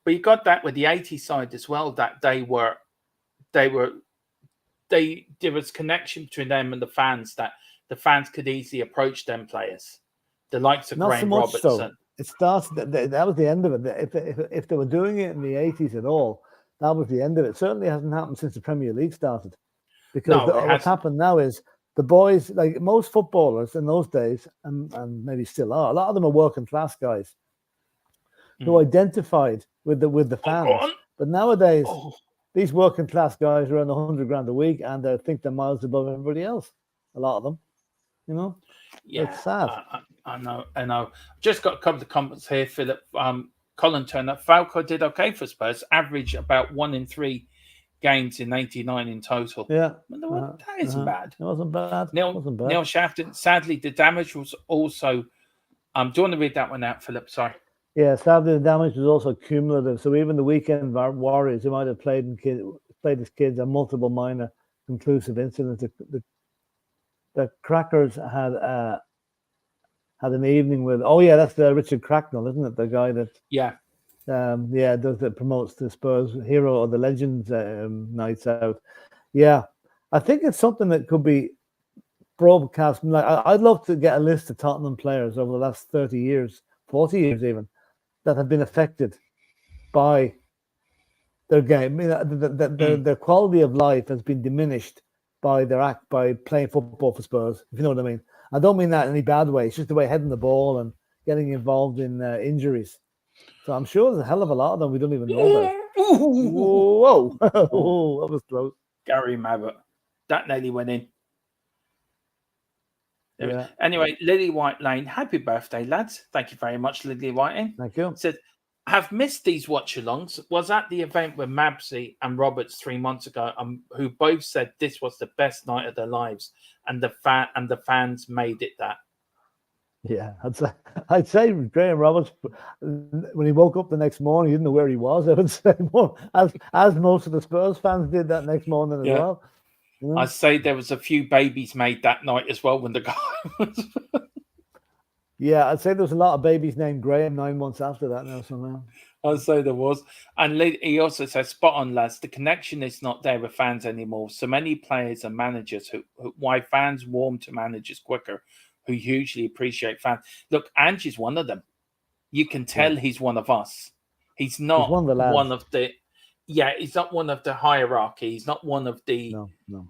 but you got that with the 80s side as well. That there was connection between them and the fans. That the fans could easily approach them players, the likes of Not so Graham much Robertson. so. It started. That was the end of it. If they were doing it in the 80s at all, that was the end of it. Certainly hasn't happened since the Premier League started. Because what's happened now is the boys, like most footballers in those days, and maybe still are, a lot of them are working class guys who identified with the fans. But nowadays, these working class guys are earning 100 grand a week and they think they're miles above everybody else. A lot of them, Yeah, it's sad. I know. Just got a couple of comments here, Philip. Colin Turner, Falco did okay for Spurs, average about 1 in 3 games in 89 in total. Yeah, that isn't bad. It wasn't bad. Neil Shafton, sadly, the damage was also. Do you want to read that one out, Philip? Sorry. Yeah, sadly, the damage was also cumulative. So even the weekend Warriors, who might have played as kids on multiple minor conclusive incidents, the Crackers had an evening with. Oh yeah, that's Richard Cracknell, isn't it? The guy that that promotes the Spurs Hero or the Legends nights out. Yeah, I think it's something that could be broadcast. Like I'd love to get a list of Tottenham players over the last 30 years, 40 years even, that have been affected by their game. I mean, their quality of life has been diminished by by playing football for Spurs, if you know what I mean. I don't mean that in any bad way. It's just the way heading the ball and getting involved in injuries. So I'm sure there's a hell of a lot of them we don't even know about. Whoa. That was close. Gary Mabbott. That nearly went in. Yeah. Anyway, Lily White Lane, happy birthday, lads. Thank you very much, Lily White. Thank you. Said, have missed these watch-alongs. Was at the event with Mabsy and Roberts 3 months ago, who both said this was the best night of their lives, and the fans made it that. Yeah, I'd say Graham Roberts, when he woke up the next morning, he didn't know where he was. I would say more, as most of the Spurs fans did that next morning as well. I'd say there was a few babies made that night as well when the guy was. Yeah, I'd say there was a lot of babies named Graham 9 months after that now somehow. I'd say there was. And he also says, spot on, lads, the connection is not there with fans anymore. So many players and managers why fans warm to managers quicker, who hugely appreciate fans. Look, Angie's one of them. You can tell he's one of us. He's not one of the... Yeah, he's not one of the hierarchy. He's not one of the... No.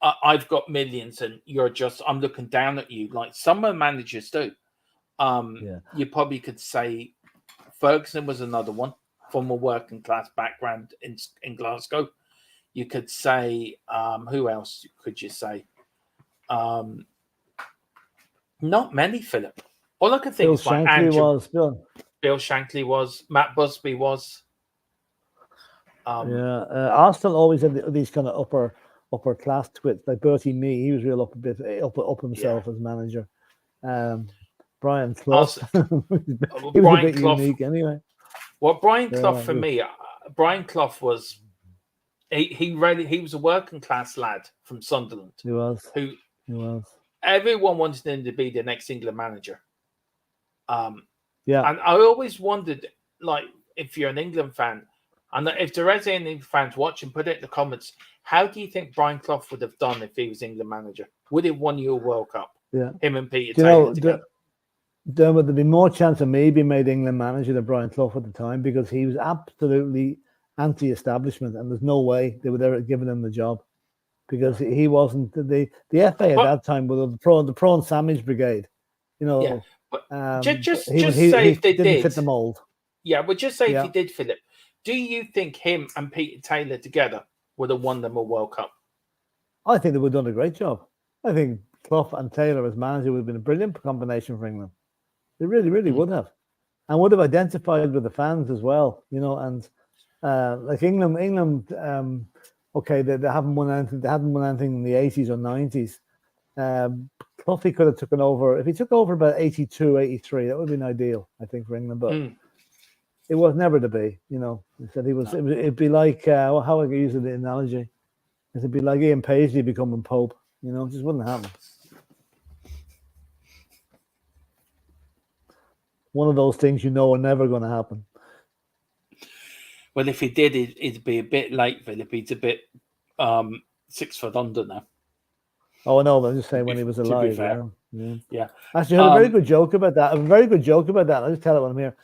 I've got millions and you're just... I'm looking down at you. Like some of the managers do. You probably could say Ferguson was another one from a working class background in Glasgow. You could say... who else could you say? Not many, Philip. All I can think is like Andrew. Bill Shankly was. Matt Busby was. Arsenal always had these kind of upper class twits, like Bertie Mee. He was real up himself as manager. Brian Clough. He was a bit unique anyway. Well, Brian Clough for me, Brian Clough was he was a working class lad from Sunderland. He was. Everyone wanted him to be the next England manager. And I always wondered, like, if you're an England fan, and if there is any fans watching, put it in the comments. How do you think Brian Clough would have done if he was England manager? Would he have won you a World Cup? Yeah. Him and Peter Taylor together. There would be more chance of me being made England manager than Brian Clough at the time, because he was absolutely anti-establishment, and there's no way they would ever have given him the job, because he wasn't the FA at that time was the prawn sandwich brigade. Just say if they did fit the mold. Yeah, but just say if he did, Philip. Do you think him and Peter Taylor together would have won them a World Cup? I think they would have done a great job. I think Clough and Taylor as manager would have been a brilliant combination for England. They really, really would have, and would have identified with the fans as well. And like England. Okay, they haven't won anything. They hadn't won anything in the 80s or 90s. Cloughy could have taken over. If he took over about 82, 83, that would have been ideal, I think, for England. But it was never to be. You know, he said he was. It'd be like how I could use the analogy. It'd be like Ian Paisley becoming Pope. You know, it just wouldn't happen. One of those things you know are never going to happen. Well, if he did, it'd be a bit late, Philip. He's a bit 6 foot under now. Oh no, but I'm just saying when he was alive. Yeah. Actually, I had a very good joke about that. I'll just tell it when I'm here.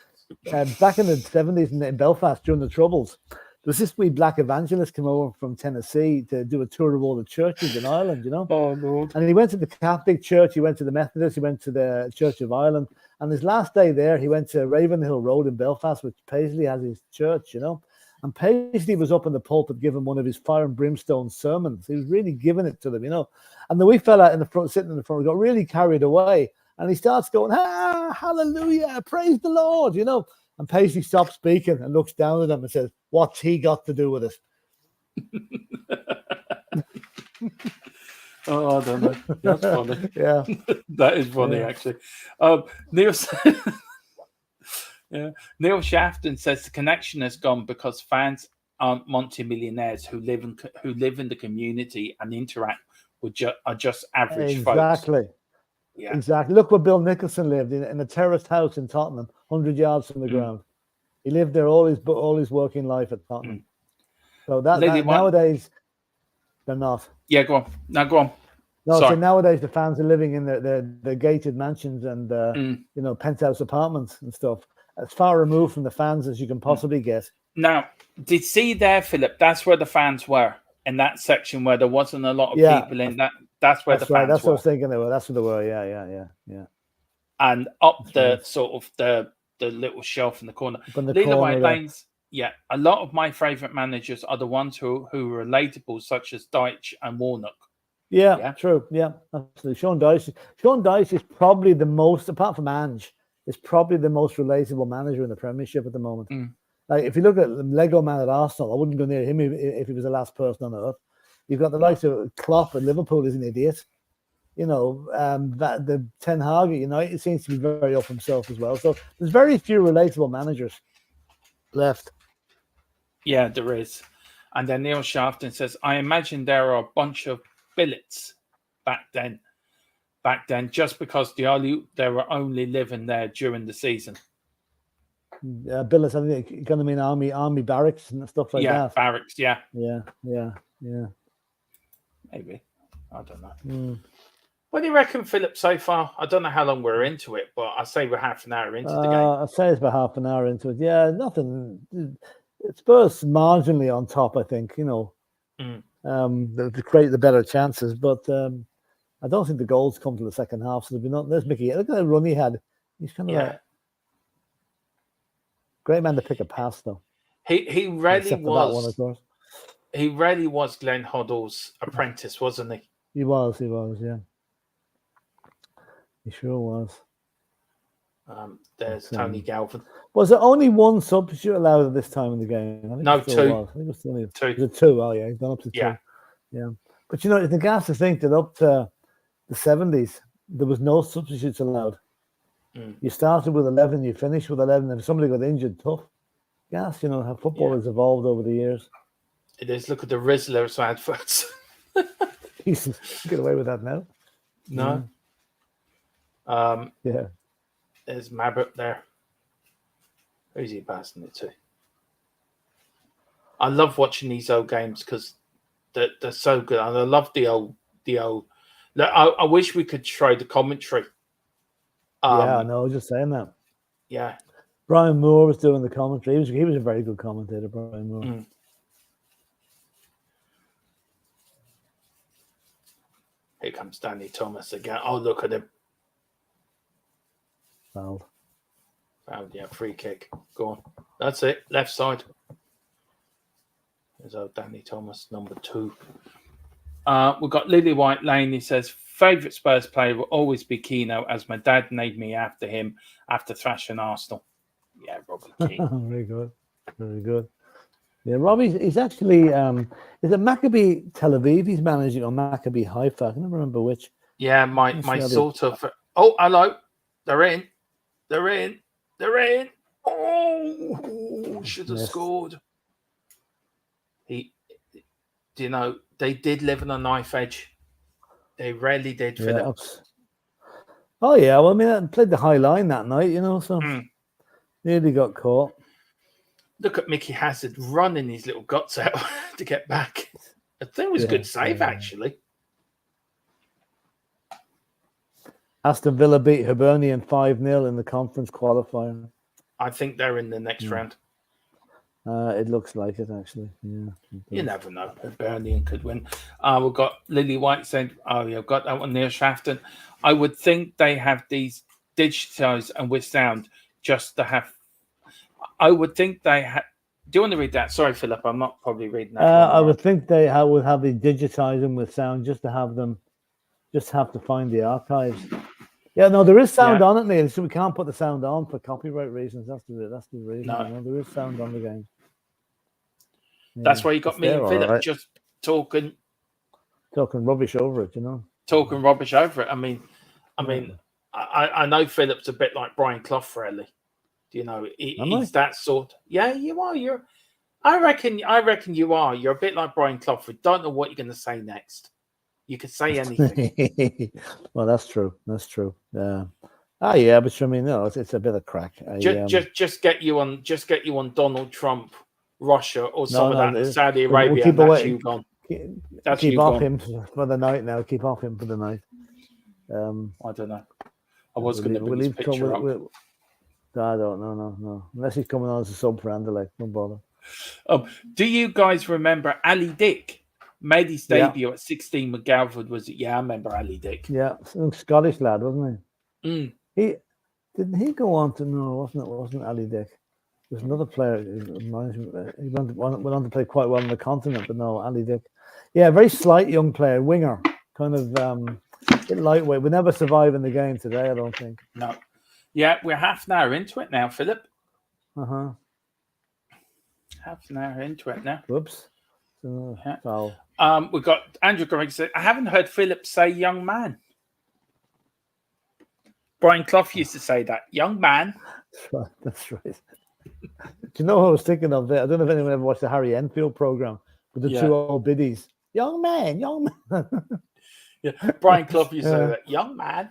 Back in the 70s in Belfast during the Troubles, there was this wee black evangelist came over from Tennessee to do a tour of all the churches in Ireland, you know. Oh, Lord. And he went to the Catholic Church, he went to the Methodist, he went to the Church of Ireland. And his last day there, he went to Ravenhill Road in Belfast, which Paisley has his church, you know. And Paisley was up in the pulpit giving one of his fire and brimstone sermons. He was really giving it to them, you know. And the wee fella in the front, sitting in the front, got really carried away. And he starts going, hallelujah, praise the Lord, you know. And Paisley stops speaking and looks down at him and says, what's he got to do with it? Oh, I don't know. That's funny. Yeah. That is funny, actually. Neil Shafton says the connection has gone because fans aren't multi-millionaires who live in the community and interact with are just average folks. Exactly. Yeah. Exactly. Look where Bill Nicholson lived in a terraced house in Tottenham, 100 yards from the ground. He lived there all his working life at Tottenham. So that nowadays they're not. Yeah, go on. Now go on. No, so nowadays the fans are living in the gated mansions and you know, penthouse apartments and stuff. As far removed from the fans as you can possibly get. Now, did see there, Philip? That's where the fans were in that section where there wasn't a lot of people in that. That's where the fans were. That's what I was thinking they were. That's where they were. Yeah. And up the sort of the little shelf in the corner. Leela White Lanes. Yeah, a lot of my favourite managers are the ones who are relatable, such as Deitch and Warnock. Yeah, true. Yeah, absolutely. Sean Dyche is probably the most, apart from Ange, is probably the most relatable manager in the Premiership at the moment. Like, if you look at the Lego man at Arsenal, I wouldn't go near him if he was the last person on earth. You've got the likes of Klopp at Liverpool is an idiot. You know, the Ten Hag at United seems to be very up himself as well. So there's very few relatable managers left. Yeah, there is. And then Neil Shafton says, I imagine there are a bunch of billets back then, just because they were only living there during the season. Billets, I think you're going to mean army barracks and stuff like that. Yeah, barracks, yeah. Maybe. I don't know. What do you reckon, Philip, so far? I don't know how long we're into it, but I say we're half an hour into the game. I'd say it's about half an hour into it. Yeah, nothing. Spurs marginally on top, I think, you know. To create the better chances, but I don't think the goals come to the second half. So there'll be not. There's Mickey. Look at the run he had. He's kind of like great man to pick a pass, though. He really was. One, of course. He really was Glenn Hoddle's apprentice, wasn't he? He was. Yeah. He sure was. There's Tony Galvin. Was there only one substitute allowed at this time in the game? I think no, two. Was. I think it was only two. Was it two? Oh, yeah, he's gone up to two. Yeah. But you know, it's the gas to think that up to the 70s, there was no substitutes allowed. You started with 11, you finished with 11. If somebody got injured, tough. Gas, you know, how football has evolved over the years. It is. Look at the Rizzlers adverts. Jesus, get away with that now. No. Yeah. There's Mabbutt there. Who's he passing it to? I love watching these old games because they're so good. And I love the old. I wish we could show the commentary. Yeah, no, I was just saying that. Yeah. Brian Moore was doing the commentary. He was a very good commentator, Brian Moore. Here comes Danny Thomas again. Oh, look at him. Fouled, yeah, free kick. Go on. That's it. Left side. There's old Danny Thomas, number 2. We've got Lily White Lane. He says, favourite Spurs player will always be Keano, as my dad named me after him after thrashing Arsenal. Yeah, Robbie Keane. Very good. Very good. Yeah, Robbie, he's actually, is it Maccabi Tel Aviv he's managing or Maccabi Haifa? I can never remember which. Yeah, my sort of. Oh, hello. They're in. Oh, should have Missed. scored. He, do you know, they did live on a knife edge. They rarely did, Philip. Oh, yeah. Well, I mean, I played the high line that night, you know, so nearly got caught. Look at Mickey Hazard running his little guts out to get back. I think it was a good save, actually. Aston Villa beat Hibernian 5-0 in the conference qualifier. I think they're in the next round. It looks like it, actually. Yeah, you never know. Hibernian could win. We've got Lily White saying, oh, yeah, I've got that one near Shafton. I would think they have these digitized and with sound just to have. I would think they have. Do you want to read that? Sorry, Philip, I'm not probably reading that. I would think they would have the digitized them with sound just to have them, just have to find the archives. Yeah, no, there is sound on it, Neil. So we can't put the sound on for copyright reasons. That's the reason. No. You know, there is sound on the game. Yeah, that's why you got me and Philip just talking rubbish over it. You know, talking rubbish over it. I mean, I know Philip's a bit like Brian Clough, really. You know, he's that sort. Yeah, you are. I reckon you are. You're a bit like Brian Clough. We don't know what you're going to say next. You could say anything. Well, that's true. That's true. Yeah. Yeah, but I mean, no, it's a bit of crack. Just get you on Donald Trump, Russia, or some of that Saudi Arabia. We'll that's you gone. Keep off him for the night now. Keep off him for the night. I don't know. I was going to bring this picture up. I don't know. No. Unless he's coming on as a sub for Anderlecht, don't bother. Do you guys remember Ali Dick? Made his debut at 16 with Galford, was it? Yeah, I remember Ali Dick. Yeah, some Scottish lad, wasn't he? Didn't he go on to it wasn't Ali Dick. There's another player. He went on to play quite well on the continent, but no, Ali Dick. Yeah, very slight young player, winger, kind of bit lightweight. Would never survive in the game today, I don't think. No. Yeah, we're half an hour into it now, Philip. Half an hour into it now. Whoops. We've got Andrew Greg said, I haven't heard Philip say young man. Brian Clough used to say that. Young man. That's right. Do you know what I was thinking of there? I don't know if anyone ever watched the Harry Enfield program with the two old biddies. Young man. Yeah, Brian Clough used to say that. Young man.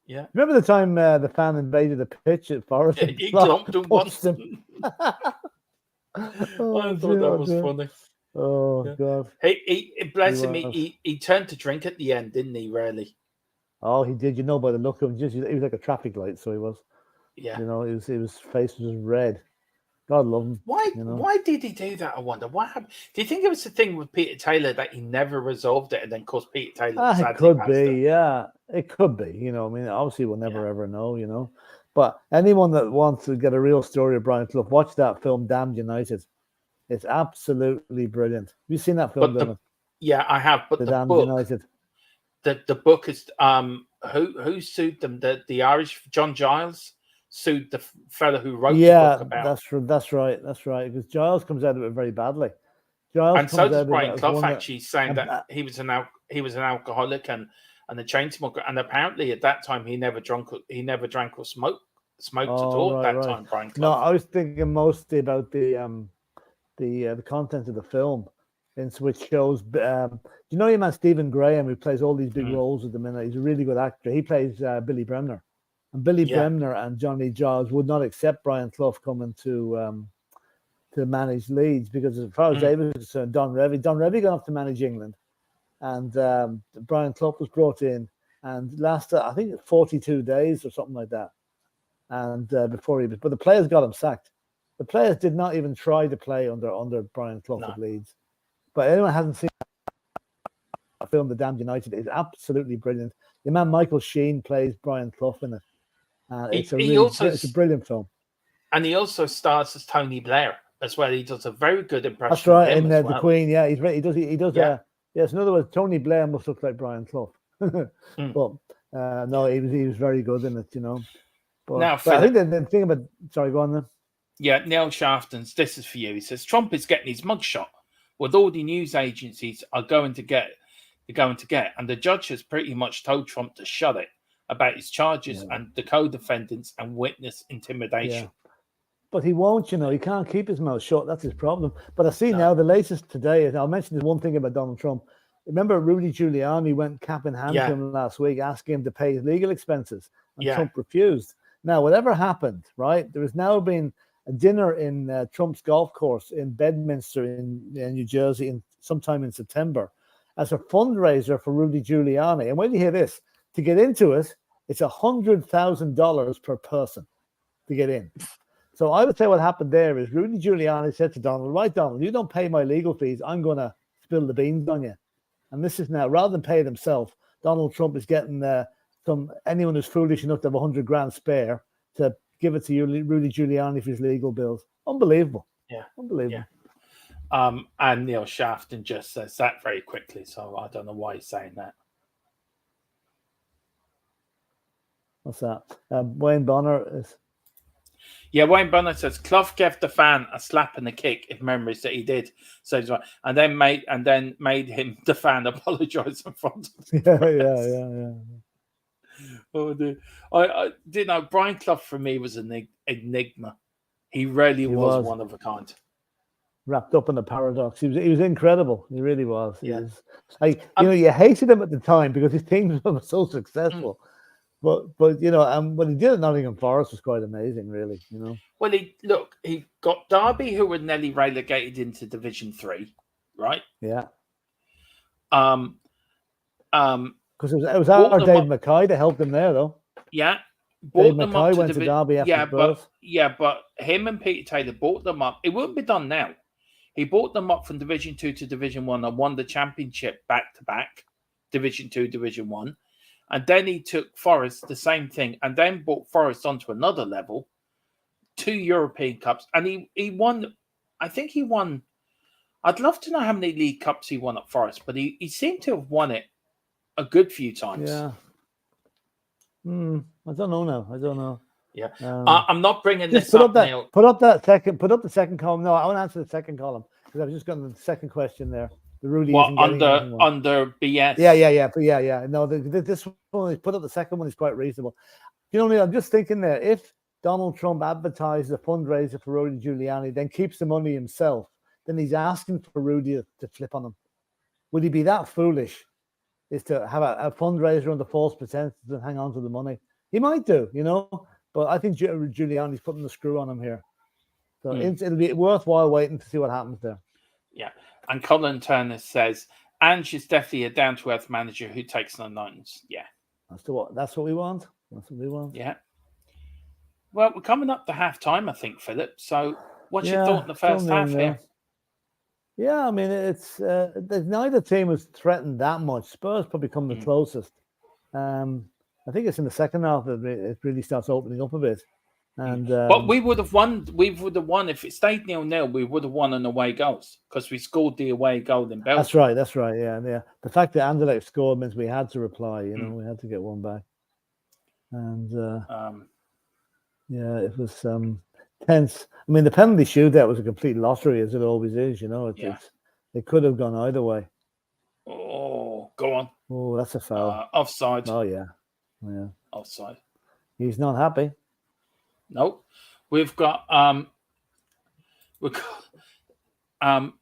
Yeah. Remember the time the fan invaded the pitch at Forest? Yeah, he jumped and punched him. I thought that was funny. Oh, God. He bless him. He turned to drink at the end, didn't he, really? Oh, he did. You know, by the look of him, he was like a traffic light, so he was. Yeah. You know, his face was just red. God love him. Why did he do that, I wonder? What happened? Do you think it was the thing with Peter Taylor that he never resolved it and then caused Peter Taylor? It could be, yeah. It could be. You know, I mean, obviously we'll never ever know, you know. But anyone that wants to get a real story of Brian Clough, watch that film, Damned United. It's absolutely brilliant. Have you seen that film? Yeah, I have. But the Damned book, United. The book is who sued them? The Irish John Giles sued the fellow who wrote the book about. That's right. Because Giles comes out of it very badly. And so does Brian Clough, actually, saying that he was an alcoholic and a chain smoker, and apparently at that time he never drank or smoked at all at that time. Brian Clough. No, I was thinking mostly about the content of the film, which shows. You know your man Stephen Graham, who plays all these big roles at the minute. He's a really good actor. He plays Billy Bremner, and Billy Bremner and Johnny Giles would not accept Brian Clough coming to manage Leeds because, as far as they were concerned, Don Revie got off to manage England. And Brian Clough was brought in and lasted, I think, 42 days or something like that. And but the players got him sacked. The players did not even try to play under Brian Clough at Leeds. But anyone hasn't seen a film, The Damned United, is absolutely brilliant. Your man Michael Sheen plays Brian Clough in it. It's a brilliant film. And he also stars as Tony Blair as well. He does a very good impression. That's right, in The Queen. Yeah, he does. Yeah. Yes, in other words, Tony Blair must look like Brian Clough. But no, he was very good in it, you know. But I think the thing about... Sorry, go on then. Yeah, Neil Shaftons, this is for you. He says, Trump is getting his mugshot with all the news agencies are going to get, and the judge has pretty much told Trump to shut it. about his charges and the co-defendants and witness intimidation. But he won't, he can't keep his mouth shut. That's his problem. But I see now the latest today, and I'll mention this one thing about Donald Trump. Remember Rudy Giuliani went cap in hand to him last week, asking him to pay his legal expenses, and Trump refused. Now, whatever happened, right, there has now been a dinner in Trump's golf course in Bedminster in New Jersey sometime in September as a fundraiser for Rudy Giuliani. And when you hear this, to get into it, it's $100,000 per person to get in. So I would say what happened there is Rudy Giuliani said to Donald, right, Donald, you don't pay my legal fees, I'm going to spill the beans on you. And this is now, rather than pay it himself, Donald Trump is getting anyone who's foolish enough to have $100,000 spare to give it to Rudy Giuliani for his legal bills. Unbelievable. Yeah. Unbelievable. Yeah. And Neil Shafton just says that very quickly, so I don't know why he's saying that. What's that? Wayne Bonner is... Yeah, Wayne Bonner says Clough gave the fan a slap and a kick in memories that he did. So and then made him the fan apologise in front of the press. Oh dear. I did know Brian Clough for me was an enigma. He really was one of a kind. Wrapped up in a paradox. He was incredible. He really was. He was you hated him at the time because his teams were so successful. But what he did at Nottingham Forest was quite amazing, really. Well, he got Derby, who were nearly relegated into Division 3, right? Yeah. Because it was our Dave Mackay that helped him there, though. Yeah. Dave Mackay went to Derby after birth. But him and Peter Taylor brought them up. It wouldn't be done now. He brought them up from Division 2 to Division 1 and won the championship back-to-back, Division 2, Division 1. And then he took Forest, the same thing, and then brought Forest onto another level, 2 European Cups. And he won, I think he won, I'd love to know how many League Cups he won at Forest, but he seemed to have won it a good few times. Yeah. I don't know now. I don't know. Yeah. I'm not bringing this up, Neil. Put up the second column. No, I want to answer the second column because I've just gotten the second question there. The Rudy under BS. Yeah. No, this one, put up the second one is quite reasonable. Neil, I'm just thinking there, if Donald Trump advertises a fundraiser for Rudy Giuliani, then keeps the money himself, then he's asking for Rudy to flip on him. Would he be that foolish is to have a fundraiser under false pretenses and hang on to the money? He might do, but I think Giuliani's putting the screw on him here. So it'll be worthwhile waiting to see what happens there. Yeah. And Colin Turner says, Ange is definitely a down-to-earth manager who takes no nonsense. Yeah. That's what we want. That's what we want. Yeah. Well, we're coming up to half-time, I think, Philip. So what's your thought in the first half here? Yeah, I mean, it's neither team was threatened that much. Spurs probably come the closest. I think it's in the second half that it really starts opening up a bit. And but we would have won. We would have won if it stayed 0-0. We would have won on away goals because we scored the away goal in Belgium. That's right. Yeah. The fact that Anderlecht scored means we had to reply. We had to get one back. And it was tense. I mean, the penalty shootout was a complete lottery, as it always is. It could have gone either way. Oh, go on. Oh, that's a foul. Offside. Oh yeah. Offside. He's not happy. Nope. We've got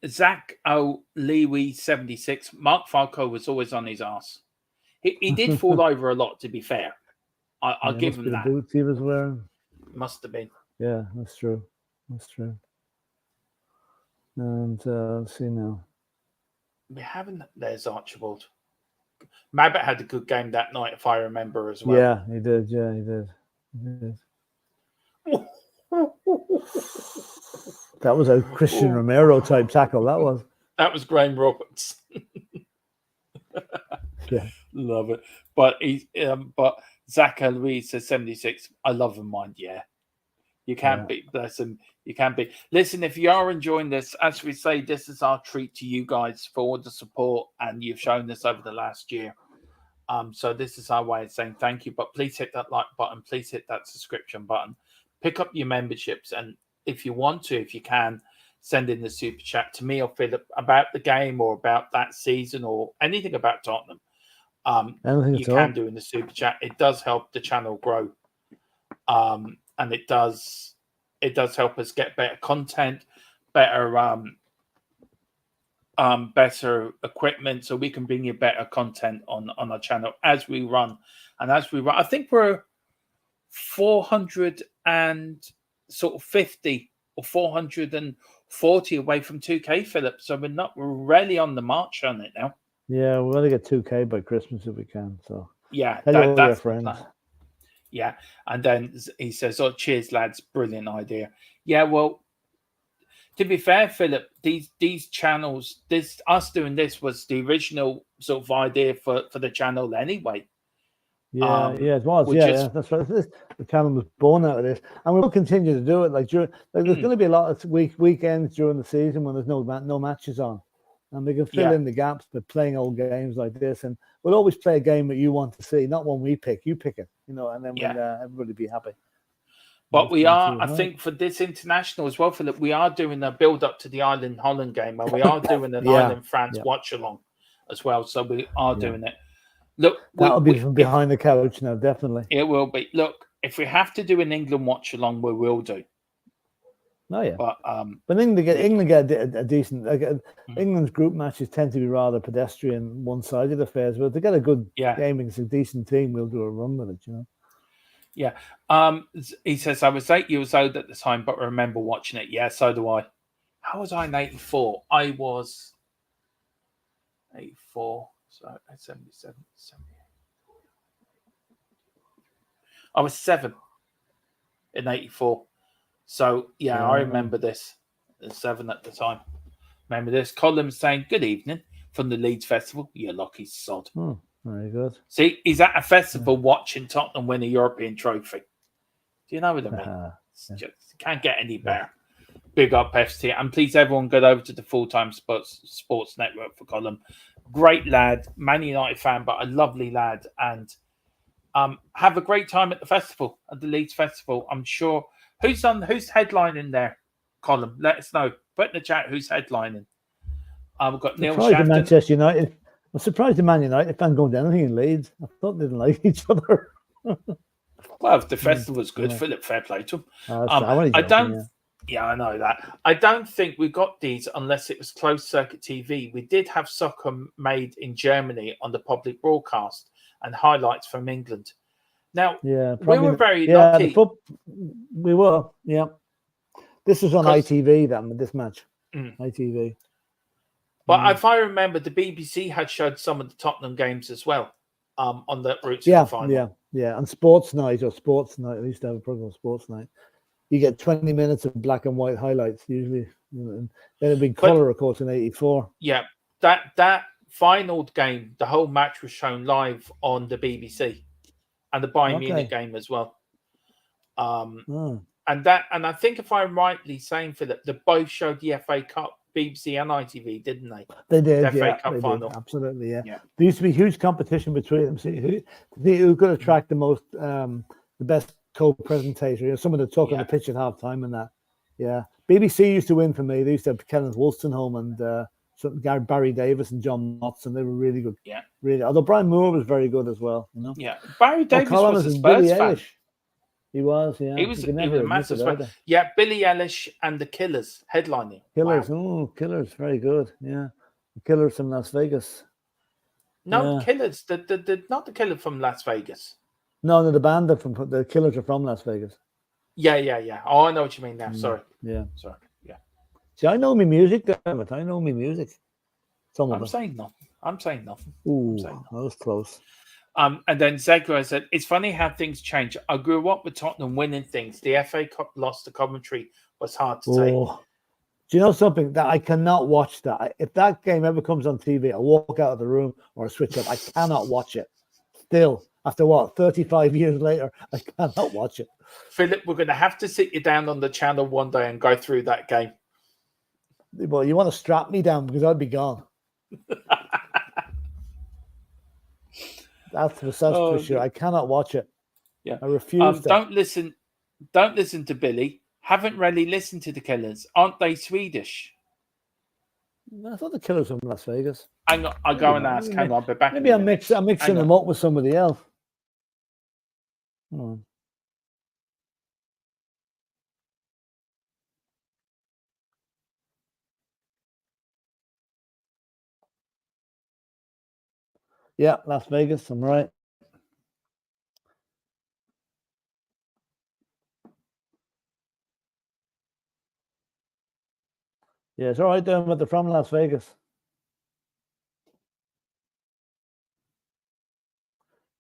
Zach O'Leary 76. Mark Falco was always on his ass. He did fall over a lot, to be fair. I'll give him that. The boots he was wearing. Must have been. Yeah, that's true. And let's see now. We haven't. There's Archibald. Mabbott had a good game that night, if I remember as well. Yeah, he did. That was a Christian Romero type tackle. That was Graham Roberts. Yeah, love it. But Zach Louise says 76. I love him, mind. Yeah, you can't beat. Bless him. You can't beat. Listen, if you are enjoying this, as we say, this is our treat to you guys for all the support, and you've shown this over the last year. So this is our way of saying thank you. But please hit that like button. Please hit that subscription button. Pick up your memberships, and if you want to, if you can, send in the super chat to me or Philip about the game or about that season or anything about Tottenham. Anything you at all. can do in the super chat. It does help the channel grow, and it does help us get better content, better better equipment, so we can bring you better content on our channel as we run. And as we run, I think we're 450 or 440 away from 2K, Philip. So we're really on the march on it now. Yeah, we're gonna get 2K by Christmas if we can. So yeah, tell all your that's friends. Yeah, and then he says, "Oh, cheers, lads! Brilliant idea." Yeah, well, to be fair, Philip, these channels, us doing this was the original sort of idea for the channel anyway. Yeah, it was. Yeah, that's right. The channel was born out of this, and we will continue to do it. Like there's going to be a lot of weekends during the season when there's no matches on, and we can fill in the gaps by playing old games like this. And we'll always play a game that you want to see, not one we pick. You pick it, and then we'll everybody be happy. But we are, I think, for this international as well, Philip, we are doing a build up to the Ireland-Holland game, and we are doing an Ireland-France watch-along as well. So we are doing it. Look, that'll be from behind the couch now, definitely. It will be. Look, if we have to do an England watch-along, we will do. Oh yeah, but England get a decent. England's group matches tend to be rather pedestrian, one-sided affairs. But if they get a good game against a decent team, we'll do a run with it. Yeah. He says, I was 8 years old at the time, but I remember watching it. Yeah, so do I. How was I in 84? I was 84. So 77, 78. I was 7 in 84. So, I remember this. 7 at the time. Remember this. Colin saying, good evening from the Leeds Festival. You lucky sod. Oh, very good. See, he's at a festival watching Tottenham win a European trophy. Do you know what I mean? Just can't get any better. Big up FT. And please, everyone, go over to the Full-Time Sports Network for Colin. Great lad, Man United fan, but a lovely lad. And have a great time at the festival, at the Leeds Festival. I'm sure. Who's headlining there, Colin? Let us know. Put in the chat who's headlining. We've got Neil Shafton. Manchester United. I'm surprised the Man United fan going to anything in Leeds. I thought they didn't like each other. Well, if the festival was good, Philip, fair play to him. I know that. I don't think we got these unless it was closed circuit TV. We did have soccer made in Germany on the public broadcast and highlights from England. Now, we were very lucky. We were, This was on ITV, this match. ITV. But if I remember, the BBC had showed some of the Tottenham games as well on the route to the final. Yeah. And Sports Night, I used to have a program, Sports Night. You get 20 minutes of black and white highlights usually. And then it'd be colour, of course, in 84. Yeah, that final game, the whole match was shown live on the BBC. And the Bayern Munich game as well. And I think if I'm rightly saying, Philip, they both showed the FA Cup, BBC and ITV, didn't they? They did, the FA Cup final. Absolutely, yeah. There used to be huge competition between them. See who could attract the most, the best co-presentator. Someone that talk on the pitch at halftime and that. Yeah, BBC used to win for me. They used to have Kenneth Wolstenholme and Barry Davis and John Motson. They were really good. Yeah, really. Although Brian Moore was very good as well. Yeah, Barry Davis was a Spurs fan. He was, yeah. He was a massive fan. Yeah, Billy Eilish and the Killers headlining. Killers, very good. Yeah, the Killers from Las Vegas. No, Killers, not the Killer from Las Vegas. No, the band from the Killers are from Las Vegas. Yeah. Oh, I know what you mean now. Sorry. Yeah. Sorry. Yeah. See, I know me music, damn it. I know me music. I'm saying nothing. Ooh, that was close. And then Zegro said, it's funny how things change. I grew up with Tottenham winning things. The FA Cup loss to Coventry was hard to take. Do you know something? That I cannot watch that. If that game ever comes on TV, I'll walk out of the room or switch up. I cannot watch it. Still, after 35 years later, I cannot watch it. Philip, we're going to have to sit you down on the channel one day and go through that game. Well, you want to strap me down because I'd be gone. That's for sure. I cannot watch it. Yeah, I refuse. Don't listen to Billy. Haven't really listened to the Killers. Aren't they Swedish? I thought the Killers from Las Vegas. Hang on, I'll go and ask. Hang on, I'll be back. Maybe I'm mixing them up with somebody else. Yeah, Las Vegas. I'm right. Yeah, it's all right down, but they're from Las Vegas.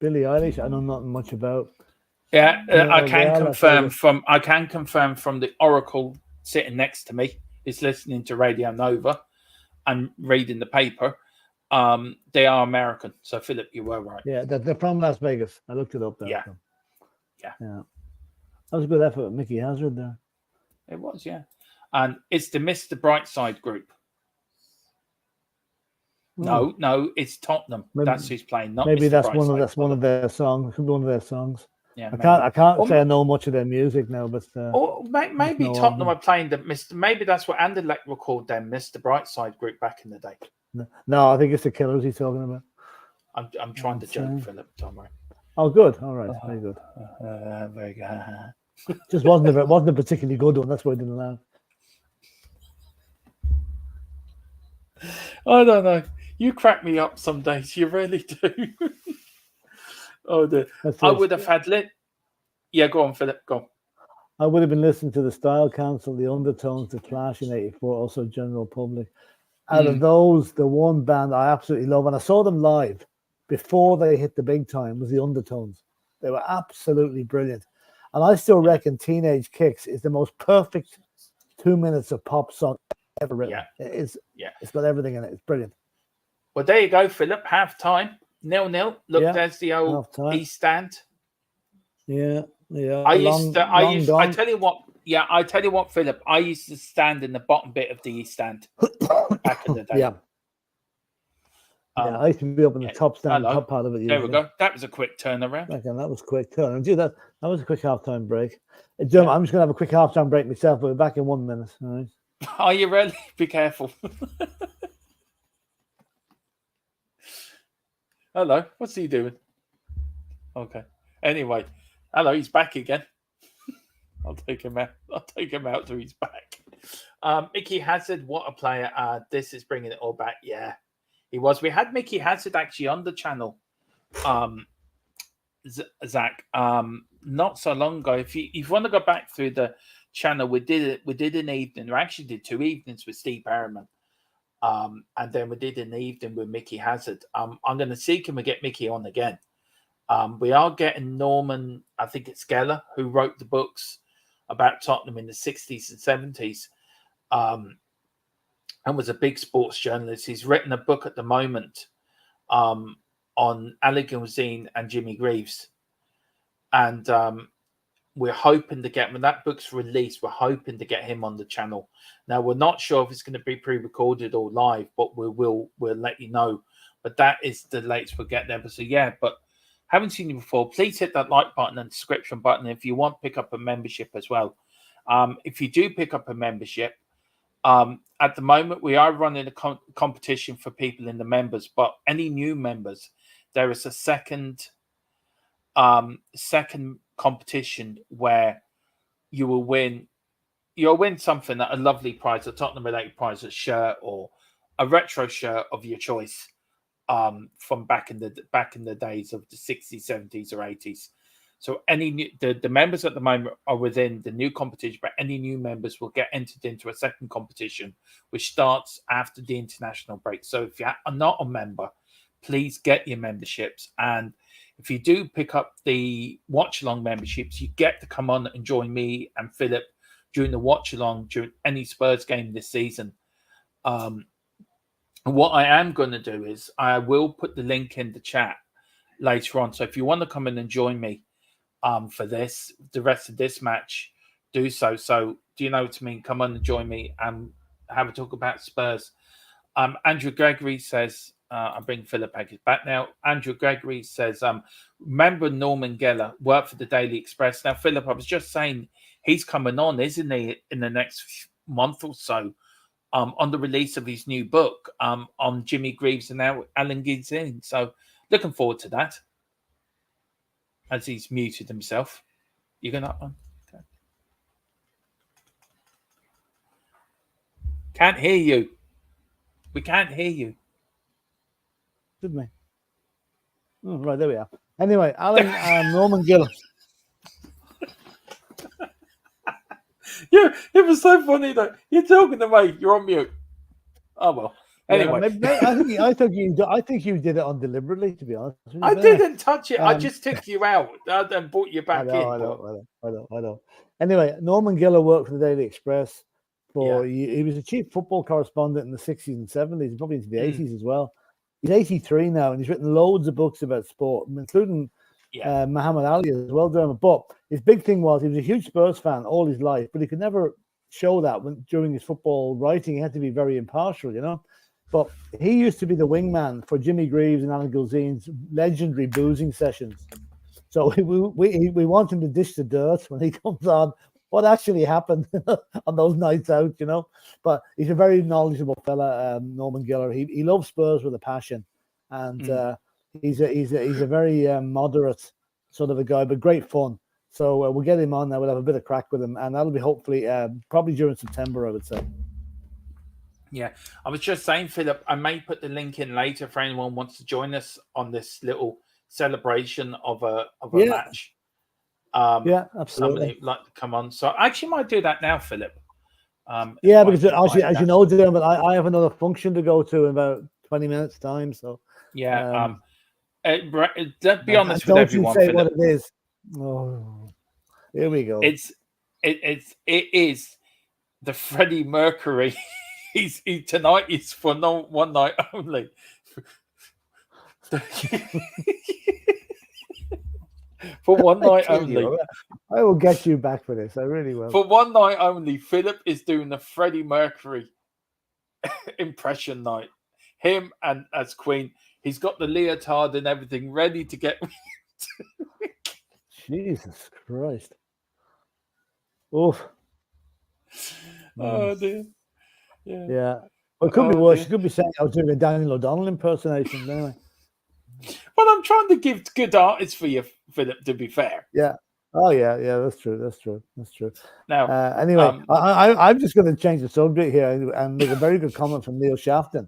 Billie Eilish, I know nothing much about. Yeah, I can confirm from the Oracle sitting next to me, is listening to Radio Nova and reading the paper. They are American. So Philip, you were right. Yeah, they're from Las Vegas. I looked it up there. Yeah. That was a good effort with Mickey Hazard there. It was, yeah. And it's the Mr. Brightside group. No, it's Tottenham. That's who's playing. Not maybe Mr. that's Brightside. one of their songs. Could be one of their songs. Yeah, I can't say I know much of their music now, but or maybe Tottenham are playing the Mr. Maybe that's what Anderlecht were called them, Mr. Brightside group back in the day. No, I think it's the Killers he's talking about. I'm trying to joke, Philip. Don't worry. Oh, good. All right, very good. Very good. Just wasn't a particularly good one. That's why I didn't laugh. I don't know. You crack me up some days. You really do. I would have had Yeah, go on, Philip. Go on. I would have been listening to the Style Council, the Undertones, the Clash in '84, also General Public. Out of those, the one band I absolutely love, and I saw them live before they hit the big time, was the Undertones. They were absolutely brilliant. And I still reckon Teenage Kicks is the most perfect 2 minutes of pop song ever written. Yeah. It's got everything in it. It's brilliant. Well, there you go, Philip. Half time. 0-0. Look, there's the old East Stand. Yeah. I tell you what, Philip, I used to stand in the bottom bit of the East Stand back in the day. Yeah. I used to be up in the top stand, top part of it. There we go. That was a quick turnaround. That was quick turn. And that was a quick halftime break. I'm just going to have a quick halftime break myself. We'll be back in 1 minute. All right. Are you really? Be careful. Hello. What's he doing? Okay. Anyway, hello. He's back again. I'll take him out till he's back. Mickey Hazard, what a player. This is bringing it all back. Yeah, he was. We had Mickey Hazard actually on the channel, Zach, not so long ago. If you want to go back through the channel, we did an evening. We actually did 2 evenings with Steve Perriman. And then we did an evening with Mickey Hazard. I'm going to see, can we get Mickey on again? We are getting Norman, I think it's Geller, who wrote the books about Tottenham in the 60s and 70s, and was a big sports journalist. He's written a book at the moment on Ali Gilzine and Jimmy Greaves. And we're hoping to get, when that book's released, we're hoping to get him on the channel. Now, we're not sure if it's going to be pre-recorded or live, but we'll let you know. But that is the latest we'll get there. So, yeah, but haven't seen you before, please hit that like button and subscription button if you want to pick up a membership as well. If you do pick up a membership, at the moment, we are running a competition for people in the members, but any new members, there is a second competition where you'll win something, a lovely prize, a Tottenham related prize, a shirt or a retro shirt of your choice, from back in the days of the 60s, 70s or 80s. So the members at the moment are within the new competition, but any new members will get entered into a second competition, which starts after the international break. So if you are not a member, please get your memberships. And if you do pick up the watch-along memberships, you get to come on and join me and Philip during the watch-along during any Spurs game this season. What I am going to do is I will put the link in the chat later on. So if you want to come in and join me for the rest of this match, do so. So do you know what I mean? Come on and join me and have a talk about Spurs. Andrew Gregory says, I'm bringing Philip back now. Andrew Gregory says, remember Norman Geller worked for the Daily Express. Now, Philip, I was just saying he's coming on, isn't he, in the next month or so on the release of his new book on Jimmy Greaves and now Alan Gizin. So looking forward to that. As he's muted himself. You going up one? Okay. Can't hear you. We can't hear you. Didn't we? Oh, right, there we are. Anyway, Alan Norman Gillan. Yeah, it was so funny though. You're talking to me. You're on mute. Oh well. Anyway, yeah, I think you did it undeliberately. To be honest, I didn't touch it. I just took you out and brought you back in. I know. Anyway, Norman Gillan worked for the Daily Express. He was a chief football correspondent in the 60s and 70s, probably into the 80s as well. He's 83 now, and he's written loads of books about sport, including Muhammad Ali as well. But his big thing was he was a huge Spurs fan all his life, but he could never show that during his football writing. He had to be very impartial, you know. But he used to be the wingman for Jimmy Greaves and Alan Gilzin's legendary boozing sessions. So we want him to dish the dirt when he comes on. What actually happened on those nights out, you know? But he's a very knowledgeable fella, Norman Gillan. He loves Spurs with a passion, and he's a very moderate sort of a guy, but great fun. So we'll get him on now. We'll have a bit of crack with him, and that'll be hopefully probably during September, I would say. Yeah, I was just saying, Philip, I may put the link in later for anyone who wants to join us on this little celebration of a match. Yeah, absolutely. Somebody would like to come on. So I actually might do that now, Philip. Because as you know, Dan, but I have another function to go to in about 20 minutes time. So yeah, be honest with everyone. Don't you say Philip. what it is. Oh, here we go. It is the Freddie Mercury. Tonight is for one night only. For one night only. I will get you back for this. I really will. For one night only, Philip is doing the Freddie Mercury impression night. Him and as Queen. He's got the leotard and everything ready to get. Jesus Christ. Oof. Oh, dear. Yeah. Well, it could be worse. You could be saying I was doing a Daniel O'Donnell impersonation, anyway. Well, I'm trying to give good artists for you, Philip, to be fair. Yeah. Oh, yeah. That's true. Now, anyway, I'm just going to change the subject here and make a very good comment from Neil Shafton.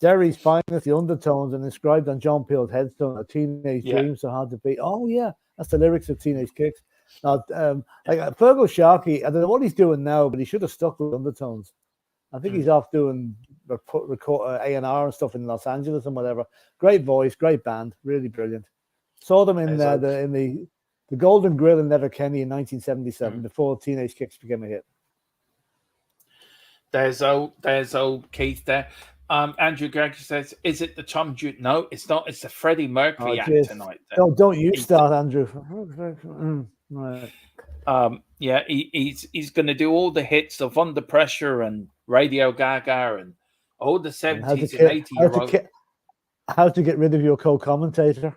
Derry's finest, the undertones, and inscribed on John Peel's headstone, a teenage dream so hard to beat. Oh, yeah. That's the lyrics of Teenage Kicks. Now, Fergal Sharkey, I don't know what he's doing now, but he should have stuck with undertones. I think he's off doing record A&R and stuff in Los Angeles and whatever. Great voice, great band, really brilliant. Saw them in the Golden Grill in Letterkenny in 1977 before Teenage Kicks became a hit. There's old Keith there. Andrew Gregg says, "Is it the Tom Duke?" No, it's not. It's the Freddie Mercury act tonight. Don't you start, Andrew. Right. He's going to do all the hits of Under Pressure and Radio Gaga and all the 70s and 80-year-olds. How to get rid of your co-commentator?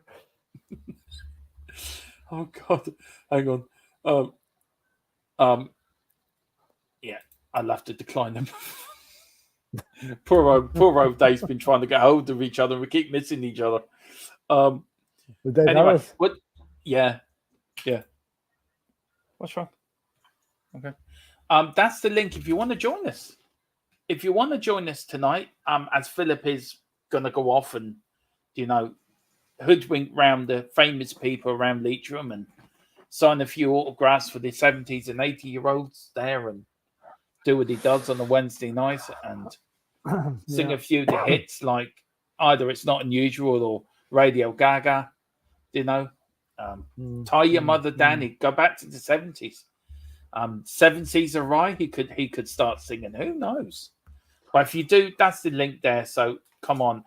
Oh God, hang on. I'll have to decline them. poor old Dave's been trying to get hold of each other. We keep missing each other. Anyway, what? Yeah. What's wrong? Okay. That's the link if you want to join us. If you want to join us tonight, as Philip is going to go off and, hoodwink round the famous people around Leitrim and sign a few autographs for the 70s and 80-year-olds there and do what he does on a Wednesday night and sing a few of the hits like either It's Not Unusual or Radio Gaga, Tie Your Mother Danny, go back to the 70s. Seven Seas of Rye, he could start singing. Who knows? But if you do, that's the link there. So come on.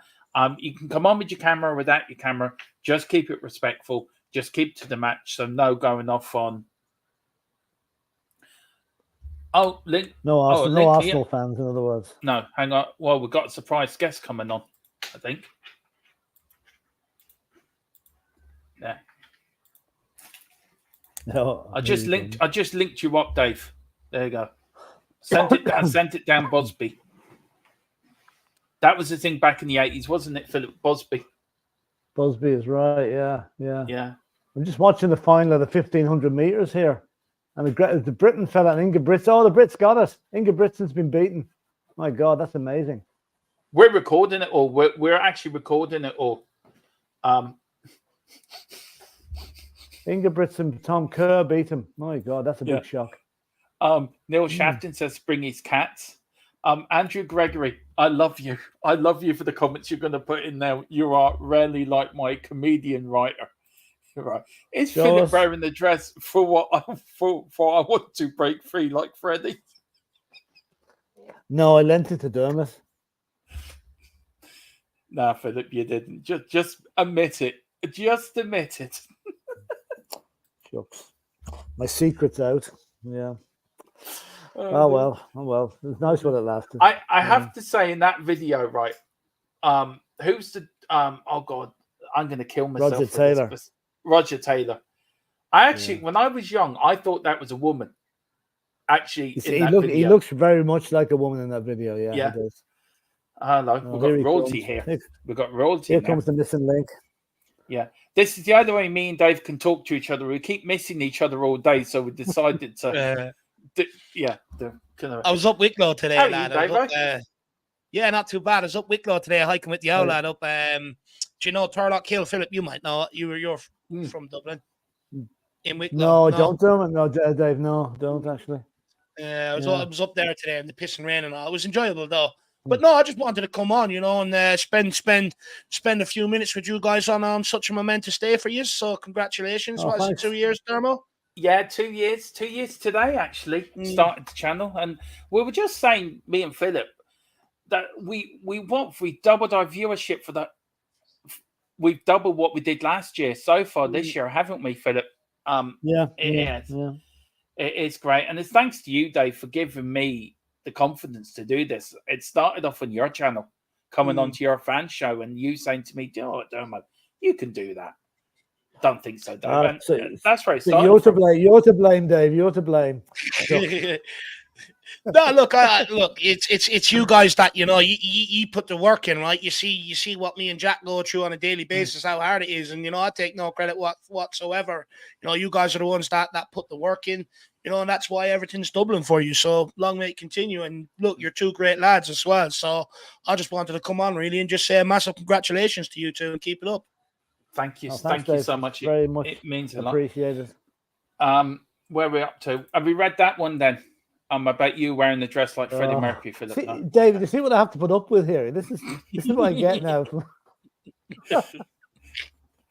You can come on with your camera or without your camera. Just keep it respectful. Just keep to the match. So no going off on. Oh, link. No Arsenal fans, in other words. No, hang on. Well, we've got a surprise guest coming on, I think. Yeah. No, I just linked you up, Dave. There you go. I sent it down Bosby. That was the thing back in the 80s, wasn't it, Philip? Busby. Busby is right. Yeah, yeah. Yeah. I'm just watching the final of the 1500 meters here. And the Britain fella and Inga Brits. Oh, the Brits got it. Inga Britson's been beaten. My God, that's amazing. We're recording it all. We're actually recording it all. Inga Britson, Tom Kerr beat him. My God, that's a big shock. Neil Shafton says bring his cats. Andrew Gregory, I love you. I love you for the comments you're going to put in there. You are rarely like my comedian writer. Right. Is Philip wearing the dress for what I want to break free like Freddie? No, I lent it to Dermot. Nah, Philip, you didn't. Just admit it. Just admit it. Shucks. My secret's out. Yeah. Oh well. It was nice while it lasted. I have to say in that video, right? Who's the oh God, I'm gonna kill myself. Roger Taylor. Roger Taylor. I actually, when I was young, I thought that was a woman. Actually, he looks very much like a woman in that video. Yeah, yeah. He does. Hello, we've got royalty here. We've got royalty. Here comes the missing link. Yeah, this is the other way me and Dave can talk to each other. We keep missing each other all day, so we decided to. I was up Wicklow today, lad. Dave, yeah, not too bad. I was up Wicklow today, hiking with the owl lad up. Do you know Turlock Hill, Philip? You might know it. You're from Dublin. In Wicklow. No, don't do it. No, Dave. No, don't actually. I was up there today in the piss and rain and all. It was enjoyable though. But no, I just wanted to come on, and spend a few minutes with you guys on such a momentous day for you. So congratulations. What is it, 2 years, Dermo? Yeah, 2 years. 2 years today, actually, started the channel. And we were just saying, me and Philip, that we doubled our viewership for that. We've doubled what we did last year so far this year, haven't we, Philip? It's great. And it's thanks to you, Dave, for giving me the confidence to do this. It started off on your channel, coming onto your fan show, and you saying to me, "Oh, Dermo, you can do that." Don't think so, Dave. That's where it started. You're to blame. You're to blame, Dave. You're to blame. No, look, it's you guys that you put the work in, right? You see what me and Jack go through on a daily basis, how hard it is, and I take no credit whatsoever. You guys are the ones that put the work in, and that's why everything's doubling for you. So long may it continue. And look, you're two great lads as well. So I just wanted to come on really and just say a massive congratulations to you two and keep it up. Thank you, thank you so much. Very much. It means a lot. Appreciated. Where are we up to? Have we read that one then? About you wearing the dress like Freddie Mercury, Philip. David, you see what I have to put up with here? This is what I get now.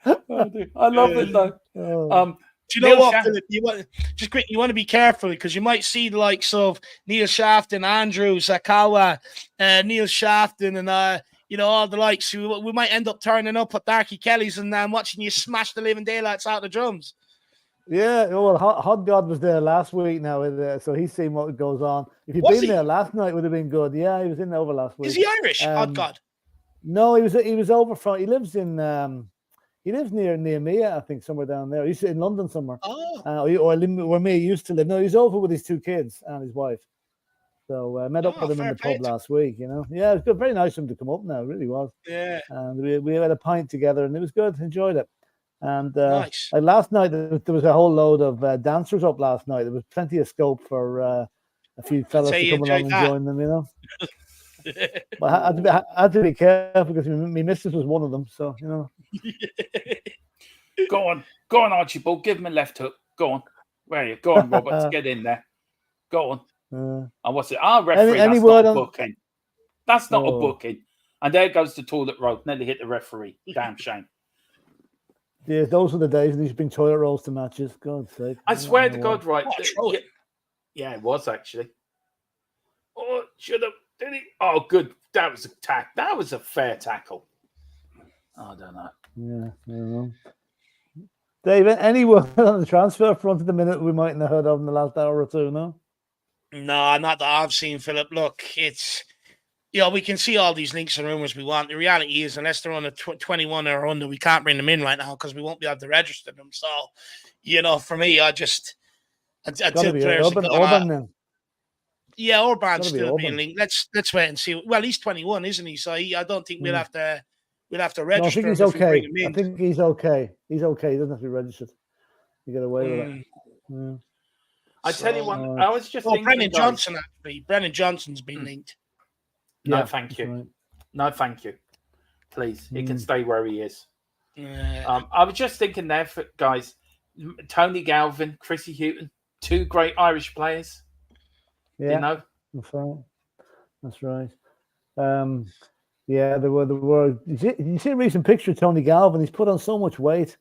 I love it though. Do you know what, Philip? You want to be careful because you might see the likes of Neil Shafton, Andrew Sakawa, Neil Shafton, and all the likes. We might end up turning up at Darky Kelly's and watching you smash the living daylights out of the drums. Yeah, well, Hot God was there last week now, so he's seen what goes on. If you'd been there last night, it would have been good. Yeah, he was in over last week. Is he Irish? Hot God? No, he was over from. He lives in. He lives near Mia, I think, somewhere down there. He's in London somewhere. Oh, or where Mia used to live. No, he's over with his two kids and his wife. So I met up with him in the pub last week. Yeah, it was good. Very nice of him to come up. Now, it really was. Yeah, and we had a pint together, and it was good. Enjoyed it. And nice. Last night there was a whole load of dancers up last night. There was plenty of scope for a few fellas to come along and join them. But I had to be careful because my missus was one of them. So Go on, Archibald. Give him a left hook. Go on. Where are you? Go on, Robert. Get in there. Go on. And what's it? Our referee. That's not a booking. That's not a booking. And there goes the toilet roll. Nearly hit the referee. Damn shame. Yeah, those were the days when they used to bring toilet rolls to matches. God's sake. I swear to God, right? Yeah, it was actually. Oh, should have. Did he? Oh, good. That was a tackle. That was a fair tackle. I don't know. Yeah, I don't know. Dave, any word on the transfer front at the minute we mightn't have heard of in the last hour or two, no? No, not that I've seen, Philip. Look, it's... we can see all these links and rumors we want. The reality is, unless they're under 21 or under, we can't bring them in right now because we won't be able to register them. So, for me, I just... Until players... Yeah, Orban's Gotta be still being Orban. linked. Let's wait and see. Well, he's 21, isn't he? So I don't think we'll have to No, I register think he's him if we bring okay. him in. I think he's okay. He's okay. He doesn't have to be registered. You get away with it. Yeah. I tell you what, I was just thinking, Brennan guys, Johnson, actually. Brennan Johnson's been linked. No, Yeah, thank you. right. No, thank you. Please, he can stay where he is. Yeah. I was just thinking there, guys, Tony Galvin, Chrissy Houghton, 2 great Irish players. Yeah, You know? that's right. That's right. Yeah, there were. You see a recent picture of Tony Galvin? He's put on so much weight.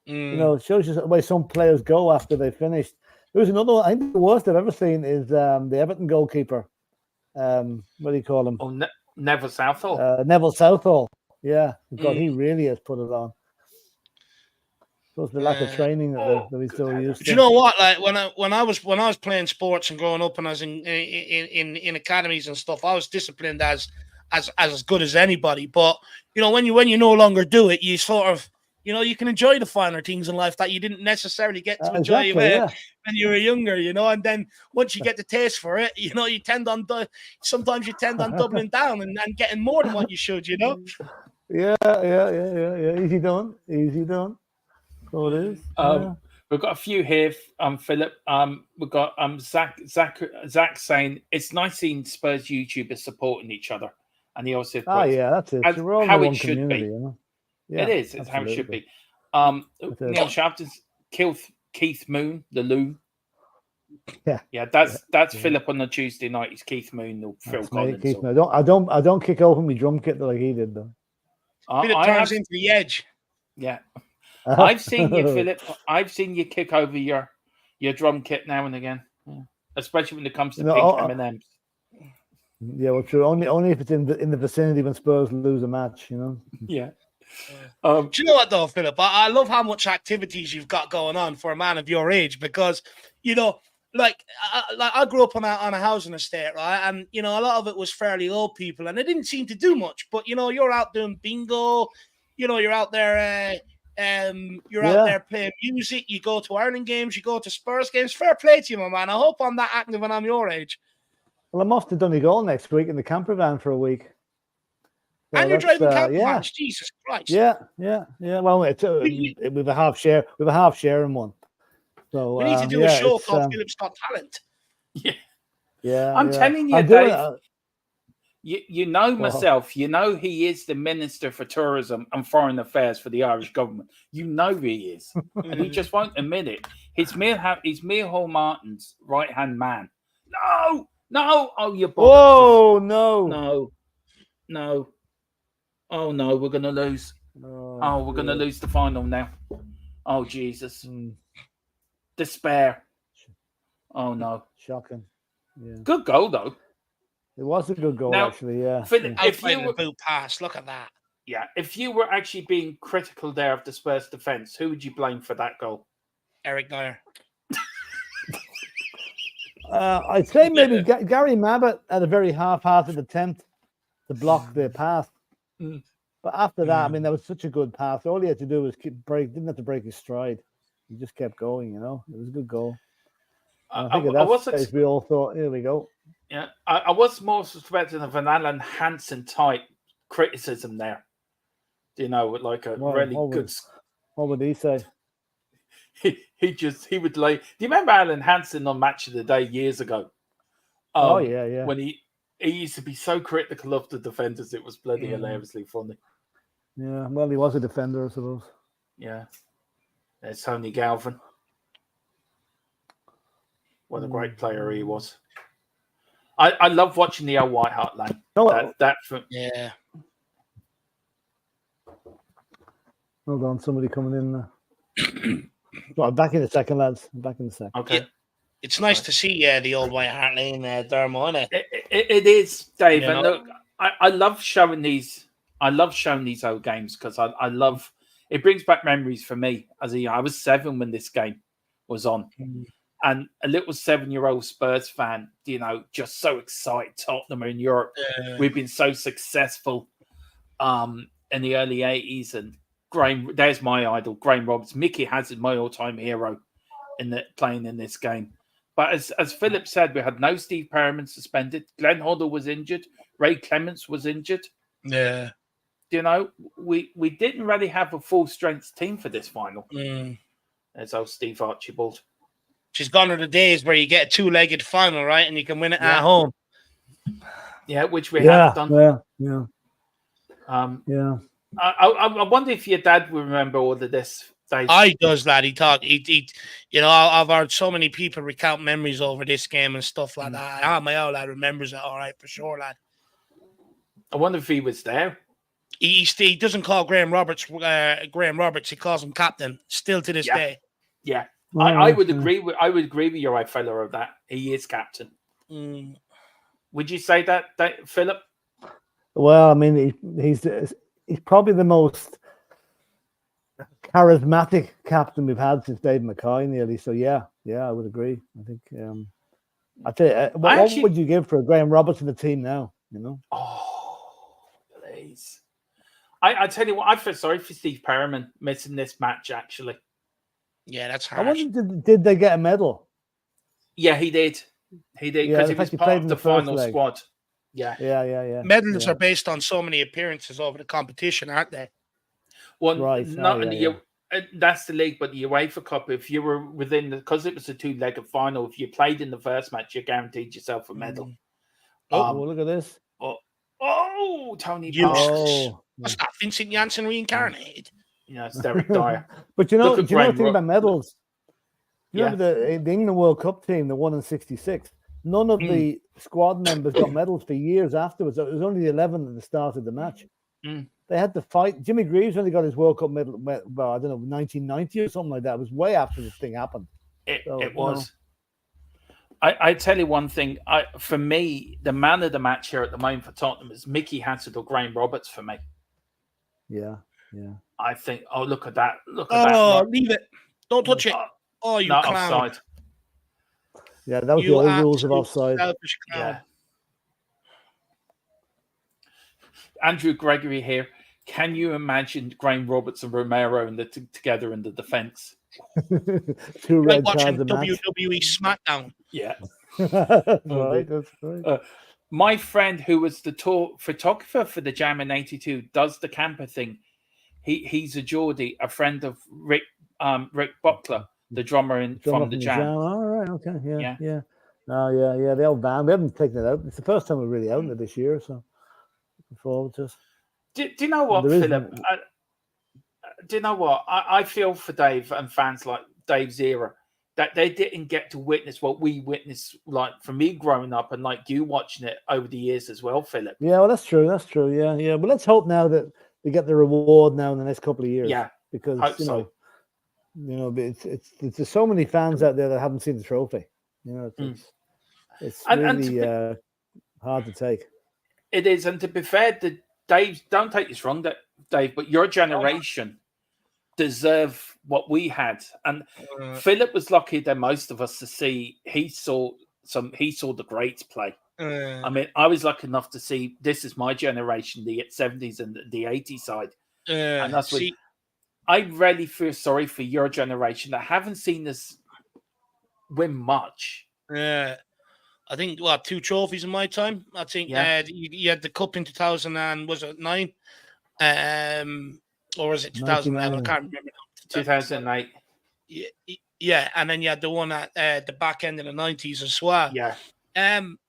You know, it shows you the way some players go after they finished. There was another one. I think the worst I've ever seen is the Everton goalkeeper. What do you call him? Oh, Neville Southall. Neville Southall. Yeah, God, he really has put it on. So it's the lack of training that we still used to. Do you know what? Like when I was playing sports and growing up, and I was in academies and stuff, I was disciplined as good as anybody. But you know, when you no longer do it, you sort of, you know, you can enjoy the finer things in life that you didn't necessarily get to enjoy when you were younger, you know. And then once you get the taste for it, you know, sometimes you tend on doubling down and getting more than what you should, you know. Yeah. Easy done. So it is. We've got a few here, Philip. We've got Zach saying it's nice seeing Spurs YouTubers supporting each other, and he also puts, that's it. We're all how in one it should community, be. you know? Yeah, it is. It's how it should be. Neil Sharpton's Keith Moon, the Lou. Yeah. That's Philip on the Tuesday night. It's Keith Moon or Phil Collins. Keith Moon. I don't kick open my drum kit like he did though. Philip turns into the edge. Yeah. I've seen you, Philip. I've seen you kick over your drum kit now and again, especially when it comes to pink M&Ms. Yeah, well, true. Only if it's in the vicinity when Spurs lose a match, you know. Yeah. Do you know what though, Philip? I love how much activities you've got going on for a man of your age, because you know, like I grew up on a housing estate, right? And you know, a lot of it was fairly old people, and they didn't seem to do much. But you know, you're out doing bingo. You know, you're out there. Out there playing music. You go to Ireland games. You go to Spurs games. Fair play to you, my man. I hope I'm that active when I'm your age. Well, I'm off to Donegal next week in the camper van for a week. So and you're driving camper vans. Jesus Christ. Yeah. Well, we have a half share. We have a half share in one. So we need to do a show called Philip's Got Talent. Yeah. I'm telling you, Dave. You know myself. You know he is the Minister for Tourism and Foreign Affairs for the Irish government. You know he is, and he just won't admit it. He's Micheál Martin's right-hand man. No! Oh, you. Oh no! Oh no! We're gonna lose. Oh, we're gonna lose the final now. Oh Jesus! Despair. Oh no! Shocking. Yeah. Good goal though. It was a good goal, actually. Yeah. If you were boot pass, look at that. Yeah. If you were actually being critical there of the Spurs defense, who would you blame for that goal? Eric Dyer. I'd say maybe Gary Mabbutt had a very half-hearted attempt to block the pass. But after that, I mean, that was such a good pass. All he had to do was didn't have to break his stride. He just kept going, you know. It was a good goal. I think at that stage, we all thought, here we go. Yeah, I was more suspecting of an Alan Hansen type criticism there. You know, like a really good. What would he say? He would like. Do you remember Alan Hansen on Match of the Day years ago? Yeah. When he used to be so critical of the defenders, it was bloody hilariously funny. Yeah, well, he was a defender, I suppose. Yeah, there's Tony Galvin. What a great player he was. I love watching the old White Hart Lane. Yeah. Hold on, somebody coming in. I'm back in a second, lads. I'm back in a second. Okay. It's nice to see the old White Hart Lane Dermo, isn't it? It is, Dave. And look, I love showing these. I love showing these old games because I love. It brings back memories for me. I was 7 when this game was on. And a little 7-year-old Spurs fan, you know, just so excited. Tottenham are in Europe. We've been so successful in the early 80s. And there's my idol, Graham Roberts. Mickey Hazard, my all-time hero, playing in this game. But as Philip said, we had no Steve Perriman suspended. Glenn Hoddle was injured. Ray Clements was injured. Yeah. You know, we didn't really have a full strength team for this final. As old Steve Archibald. She's gone are the days where you get a two-legged final, right, and you can win it at home. Yeah, which we have done. Yeah. I wonder if your dad will remember all of this. I does, lad. He you know, I've heard so many people recount memories over this game and stuff like that. My old lad remembers it all right for sure, lad. I wonder if he was there. He doesn't call Graham Roberts Graham Roberts. He calls him captain still to this day. Yeah, I would agree with your right fellow of that. He is captain. Would you say that Philip? Well, I mean, he's probably the most charismatic captain we've had since Dave Mackay, nearly. So yeah, I would agree. I think I tell you, what would you give for Graham Roberts in the team now? You know? Oh, please! I tell you what, I feel sorry for Steve Perriman missing this match. Actually, yeah, that's harsh. I wonder, did they get a medal? Yeah, he did. He did because he was part of the final squad. Yeah. Medals are based on so many appearances over the competition, aren't they? Well, not in the that's the league, but the UEFA Cup. If you were within because it was a two-legged final, if you played in the first match, you guaranteed yourself a medal. Look at this! Tony. What's that? Vincent Janssen reincarnated. Yeah, it's Derek Dyer. But do you know the thing about medals? You remember the England World Cup team, the one in '66? None of the squad members got medals for years afterwards. It was only the 11 at the start of the match. They had to fight. Jimmy Greaves only got his World Cup medal, well, I don't know, 1990 or something like that. It was way after this thing happened. It was. I tell you one thing. For me, the man of the match here at the moment for Tottenham is Mickey Hansard or Graham Roberts for me. Yeah. I think. Oh, look at that! Look at that! Oh, leave it! Don't touch it! Oh, you clown! Offside. Yeah, that was the old rules of offside. Yeah. Andrew Gregory here. Can you imagine Graham Roberts and Romero together in the defense? Two red cards watching WWE SmackDown. Yeah. That's right. My friend, who was the tour photographer for the Jam in '82, does the camper thing. He's a Geordie, a friend of Rick Buckler, the drummer from the Jam. All right, okay, yeah. Oh, yeah, the old band. We haven't taken it out. It's the first time we're really out in it this year, so looking forward to it. Do you know what, Philip? Do you know what? I feel for Dave and fans like Dave's era that they didn't get to witness what we witnessed, like for me growing up and like you watching it over the years as well, Philip. Yeah, well, that's true. Yeah. But let's hope now that they get the reward now in the next couple of years. Yeah, because it's there's so many fans out there that haven't seen the trophy. You know, it's really hard to take. It is, and to be fair, Dave, don't take this wrong, Dave, but your generation deserve what we had, and Philip was lucky than most of us to see. He saw the greats play. I mean, I was lucky enough to see. This is my generation, the 70s and the 80s side, and that's what I really feel sorry for your generation that haven't seen us win much. Yeah. I think 2 trophies in my time. I think you had the cup in 2000 and was it 9? Or was it 2011? I can't remember. 2008. Yeah, and then you had the one at the back end of the 90s as well. Yeah.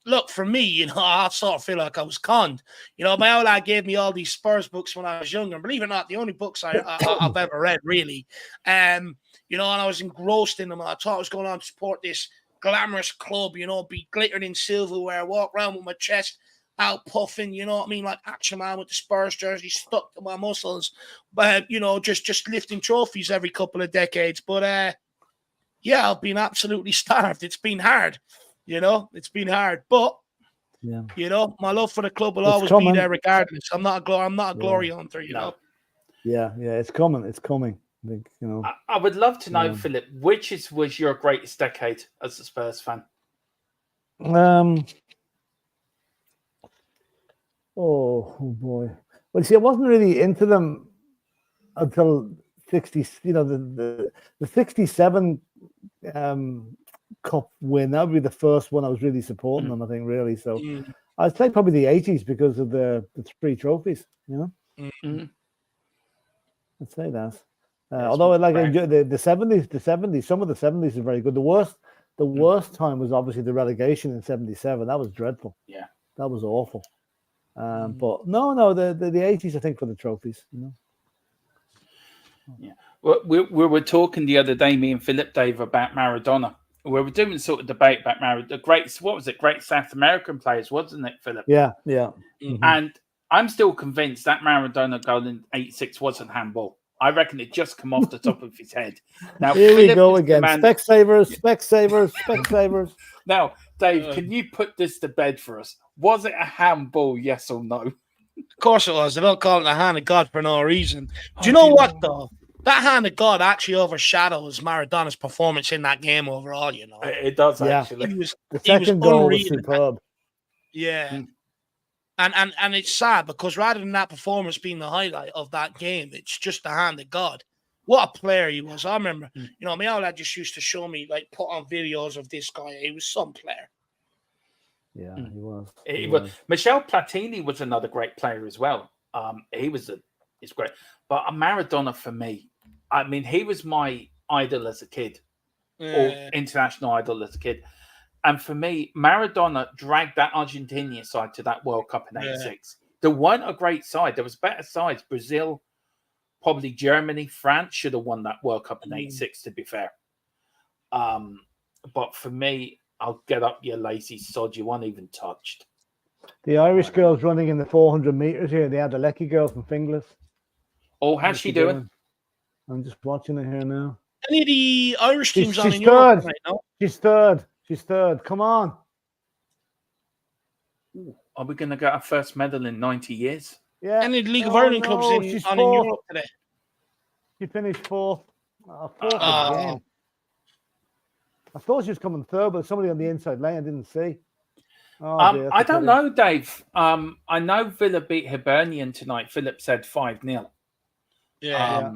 Look, for me, I sort of feel like I was conned. My old lad gave me all these Spurs books when I was younger. And believe it or not, the only books I've ever read, really. And I was engrossed in them. I thought I was going on to support this glamorous club, be glittered in silverware, walk around with my chest out puffing, you know what I mean, like Action Man with the Spurs jersey stuck to my muscles, but just lifting trophies every couple of decades. But I've been absolutely starved. It's been hard, it's been hard, but my love for the club will always be there regardless. I'm not a glory hunter, know. Yeah, it's coming. I think, I would love to know, Philip, which was your greatest decade as a Spurs fan? Oh boy. Well, see, I wasn't really into them until 60. The 67 Cup win. That would be the first one I was really supporting them, I think, really. So I'd say probably the 80s because of the 3 trophies, you know? I'd say that. Although I enjoy the 70s, some of the 70s are very good. The worst time was obviously the relegation in 77. That was dreadful. Yeah. That was awful. But no, the 80s, I think, for the trophies, you know? Yeah. Well, we were talking the other day, me and Philip, Dave, about Maradona. We were doing sort of debate about Maradona. Great South American players, wasn't it, Philip? Yeah. And I'm still convinced that Maradona goal in 86 wasn't handball. I reckon it just come off the top of his head. Now here Philip we go again. Specsavers. Now, Dave, can you put this to bed for us? Was it a handball, yes or no? Of course it was. They don't call it the hand of God for no reason. Do you know what, though? That hand of God actually overshadows Maradona's performance in that game overall, you know. It does, actually. The second goal was superb. Yeah. And it's sad because rather than that performance being the highlight of that game, it's just the hand of God. What a player he was. I remember, you know, my old lad just used to show me, like, put on videos of this guy. He was some player. Yeah, he was. He was. Michel Platini was another great player as well. He's great. But Maradona, for me, I mean, he was my idol as a kid, or international idol as a kid. And for me, Maradona dragged that Argentinian side to that World Cup in '86. There weren't a great side. There was better sides. Brazil, probably Germany, France should have won that World Cup in '86, to be fair. But for me, I'll get up your lazy sod. You weren't even touched. The Irish girls running in the 400 meters here. The ANDERLECT girl from Finglas. Oh, how's she doing? I'm just watching it here now. Any of the Irish teams on in third. Europe right now? She's third. Come on. Are we going to get our first medal in 90 years? Yeah. Any League of Ireland clubs in Europe today? She finished fourth. Fourth again. I thought she was coming third, but somebody on the inside lane I didn't see. I don't know, Dave. I know Villa beat Hibernian tonight. Philip said 5-0. Yeah.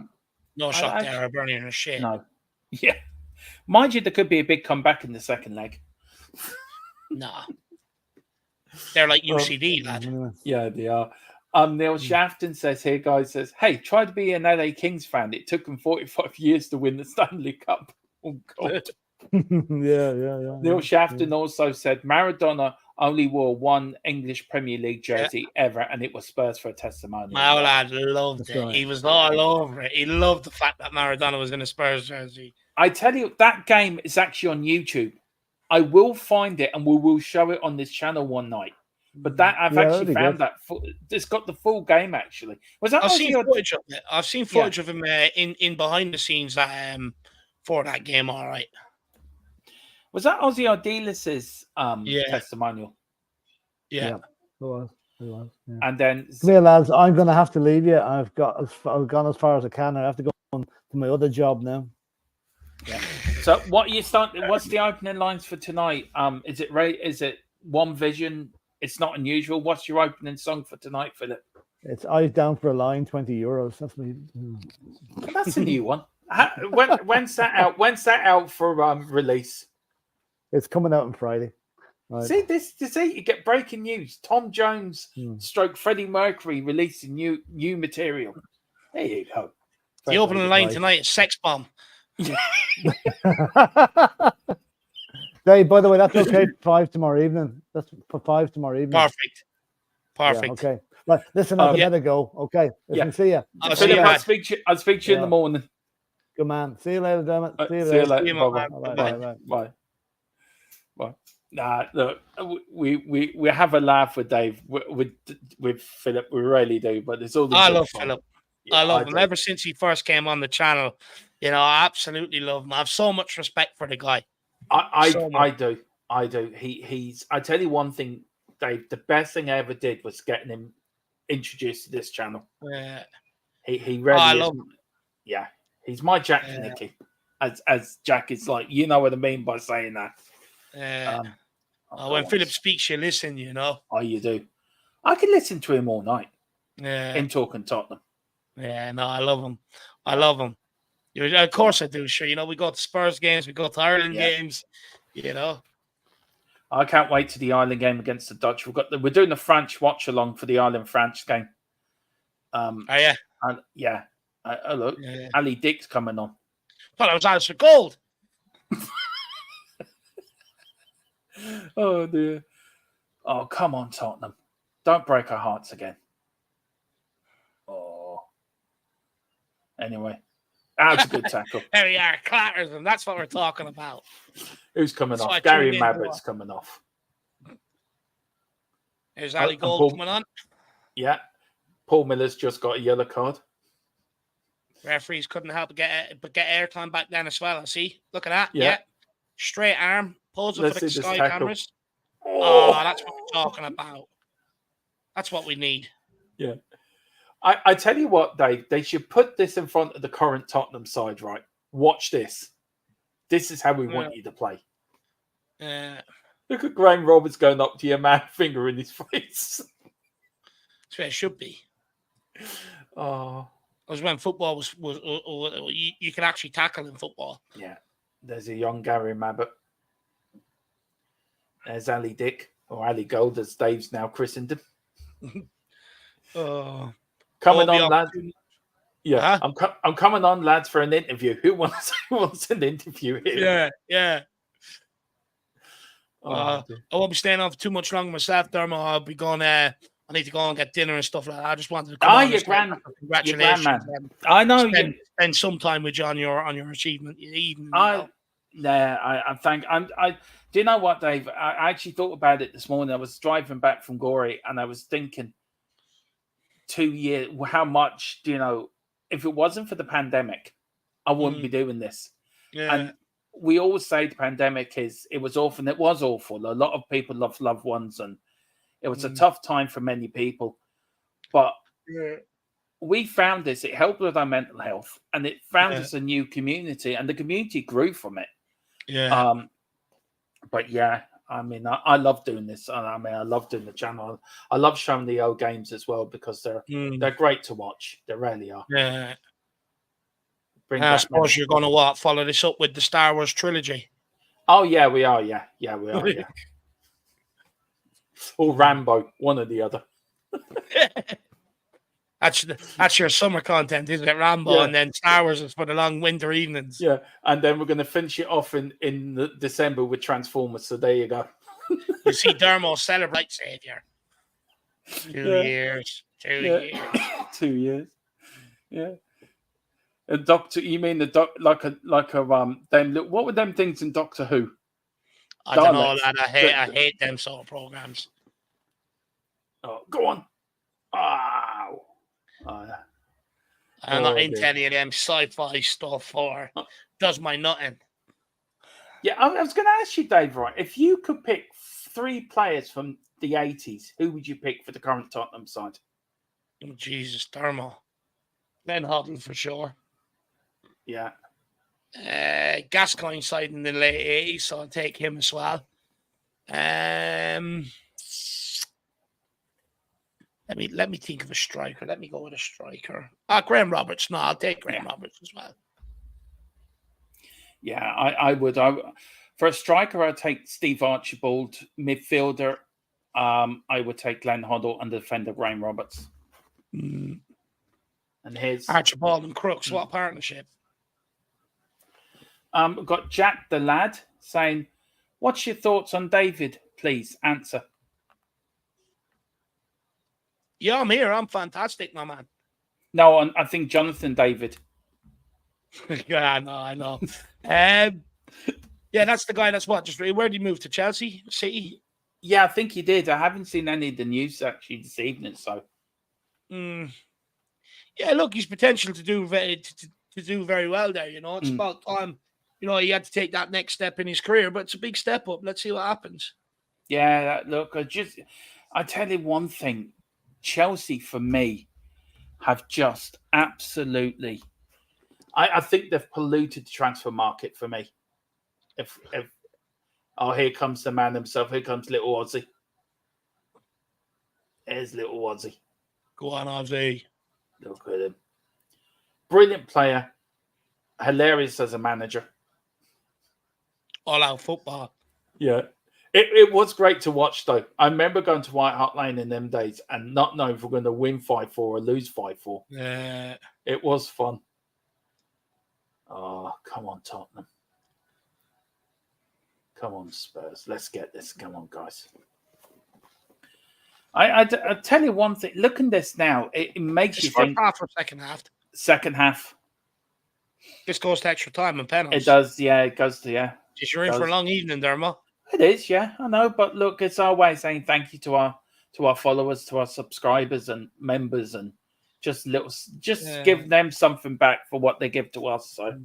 No shock there. Hibernian is shit. No. Yeah. Mind you, there could be a big comeback in the second leg. Nah. They're like UCD, lad. Yeah, they are. Neil Shafton says here, guys, hey, try to be an LA Kings fan. It took them 45 years to win the Stanley Cup. Oh, God. Yeah. Neil Shafton also said Maradona only wore one English Premier League jersey ever, and it was Spurs for a testimonial. My lad loved it. Right. He was all over it. He loved the fact that Maradona was in a Spurs jersey. I tell you, that game is actually on YouTube. I will find it and we will show it on this channel one night. But that I've actually found that it's got the full game. Actually, I've seen footage of it. I've seen footage of him in behind the scenes for that game. All right. Was that Ozzy Ardiles' testimonial? Yeah. It was. Yeah. And then, come here, lads. I'm going to have to leave you. I've gone as far as I can. I have to go on to my other job now. Yeah. So, what are you starting? What's the opening lines for tonight? Is it One Vision? It's not unusual. What's your opening song for tonight, Philip? It's Eyes Down for a Line, €20. That's me. That's a new one. When's that out? When's that out for release? It's coming out on Friday. Right. See, you get breaking news. Tom Jones / Freddie Mercury releasing new material. There you go. The opening line tonight is Sex Bomb. Dave, by the way, that's okay. 5 tomorrow evening. That's for 5 tomorrow evening. Perfect. Yeah, okay. Right, listen, I better go. Okay. See you. I'll speak to you in the morning. Good man. See you later, Dermot. See you later. Bye. Nah, look, we have a laugh with Dave, with Philip. We really do, but there's all. I love Philip. Yeah, I love him. Ever since he first came on the channel, you know, I absolutely love him. I have so much respect for the guy. I do. He's. I tell you one thing, Dave. The best thing I ever did was getting him introduced to this channel. Yeah. He really. I love him. Yeah, he's my Jack Nicky. As Jack is like, you know what I mean by saying that. When Philip speaks, you listen, you know. Oh, you do. I can listen to him all night. Yeah. Him talking Tottenham. Yeah, no, I love him. I love him. Of course I do. Sure, you know, we go to Spurs games, we go to Ireland games. You know. I can't wait to the Ireland game against the Dutch. We're doing the French watch along for the Ireland France game. Oh yeah, and yeah. Oh look, yeah. Ali Dick's coming on. Thought I was out for gold. Oh dear. Oh come on, Tottenham! Don't break our hearts again. Oh. Anyway, that's a good tackle. There we are, clatters them. That's what we're talking about. Who's coming That's what I off? Gary tuned in Mabbitt's for. coming off. There's Ali and Gold Paul- coming on. Yeah. Paul Miller's just got a yellow card. Referees couldn't help but get airtime back then as well. I see. Look at that. Yeah. Yeah. Straight arm. Pulls it Let's for the see this sky tackle. cameras. Oh, that's what we're talking about. That's what we need. Yeah. I tell you what, Dave, they should put this in front of the current Tottenham side, right? Watch this. This is how we want you to play. Look at Graham Roberts going up to your man, finger in his face. That's where it should be. Oh. It was when football was you could actually tackle in football. Yeah. There's a young Gary Mabbitt. There's Ali Dick, or Ali Gold, as Dave's now christened him. Coming on, lads. Yeah, huh? I'm coming on, lads, for an interview. Who wants an interview here? Yeah. Oh, I won't be staying on for too much longer myself, Dermo. I'll be going. I need to go and get dinner and stuff like that. I just wanted to come on. Congratulations! I know. Spend some time with you on your achievement. Even. I think do you know what, Dave? I actually thought about it this morning. I was driving back from Gorey and I was thinking 2 years, how much, if it wasn't for the pandemic, I wouldn't be doing this. Yeah. And we always say the pandemic was awful, and it was awful. A lot of people lost loved ones and it was a tough time for many people. But we found this, it helped with our mental health and it found us a new community and the community grew from it. Yeah. But yeah, I mean, I love doing this. I mean, I love doing the channel. I love showing the old games as well because they're great to watch. They really are. Yeah. I suppose you're going to follow this up with the Star Wars trilogy. Oh yeah, we are. Yeah, we are. Yeah. Or Rambo, one or the other. That's your summer content, isn't it? Rambo, and then Star Wars is for the long winter evenings. Yeah, and then we're going to finish it off in December with Transformers. So there you go. You see, Dermo celebrate Savior. 2 years. 2 years. 2 years. Yeah. A Doctor? You mean like a them? What were them things in Doctor Who? I don't know that. I hate them sort of programs. Oh, go on. Wow. Oh, yeah. I'm not into any of them sci-fi stuff or does my nothing. Yeah, I was going to ask you, Dave, right? If you could pick 3 players from the 80s, who would you pick for the current Tottenham side? Oh, Jesus, Dermo. Len Hoddle for sure. Yeah. Gascoigne side in the late 80s, so I'll take him as well. Let me think of a striker. Let me go with a striker. Graham Roberts. No, I'll take Graham Roberts as well. Yeah, I would. For a striker, I'd take Steve Archibald. Midfielder, I would take Glenn Hoddle, and defender Graham Roberts. And his Archibald and Crooks. What partnership? We've got Jack the Lad saying, "What's your thoughts on David? Please answer." Yeah, I'm here. I'm fantastic, my man. No, I think Jonathan David. Yeah, I know. Yeah, that's the guy. That's what. Where did he move to? Chelsea City? Yeah, I think he did. I haven't seen any of the news actually this evening. So, yeah, look, he's potential to do very well there. It's about time. He had to take that next step in his career, but it's a big step up. Let's see what happens. Yeah, look, I tell you one thing. Chelsea, for me, have just absolutely. I think they've polluted the transfer market for me. If here comes the man himself. Here comes little Ozzy. There's little Ozzy. Go on, Ozzy. Look at him. Brilliant player. Hilarious as a manager. All out football. Yeah. It was great to watch, though. I remember going to White Hart Lane in them days and not knowing if we're going to win 5-4 or lose 5-4. Yeah. It was fun. Oh, come on, Tottenham. Come on, Spurs. Let's get this. Come on, guys. I tell you one thing. Look at this now. It makes you think. Half or second half. Second half. This goes to extra time and penalties. It does, yeah. It goes to, yeah. You're in for a long evening, Dermo. It is, yeah. I know, but look, it's our way of saying thank you to our followers, to our subscribers and members, and just give them something back for what they give to us. So,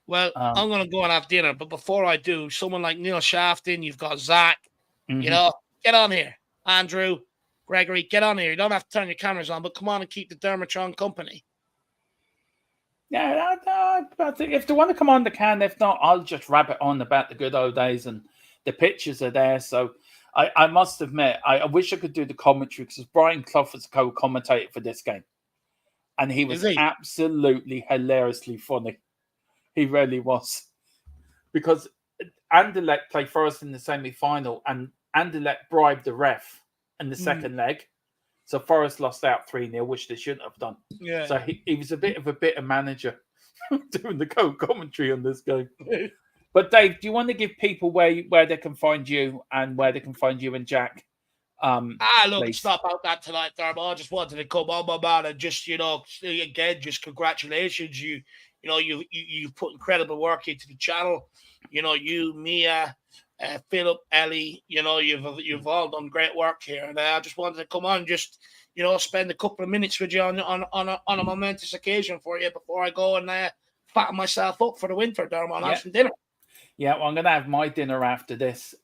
well, I'm going to go and have dinner, but before I do, someone like Neil Shafton, you've got Zach, you know, get on here. Andrew, Gregory, get on here. You don't have to turn your cameras on, but come on and keep the Dermatron company. Yeah, I think if they want to come on, they can. If not, I'll just rabbit on about the good old days, and the pictures are there. So I must admit, I wish I could do the commentary because Brian Clough was co-commentator for this game, and he was absolutely hilariously funny. He really was, because Anderlecht played Forest in the semi-final, and Anderlecht bribed the ref in the second leg. So Forest lost out 3-0, which they shouldn't have done. Yeah. So he was a bit of a bitter manager doing the co-commentary on this game. But Dave, do you want to give people where they can find you and where they can find you and Jack? Look, please? it's not about that tonight, Dermo. I just wanted to come on, my man, and just, you know, again, just congratulations. You put incredible work into the channel. You know, you, Mia, Philip, Ellie, you know, you've all done great work here, and I just wanted to come on, just, you know, spend a couple of minutes with you on a momentous occasion for you before I go and fatten myself up for the winter, Dermo, and have some dinner. Yeah, well, I'm going to have my dinner after this.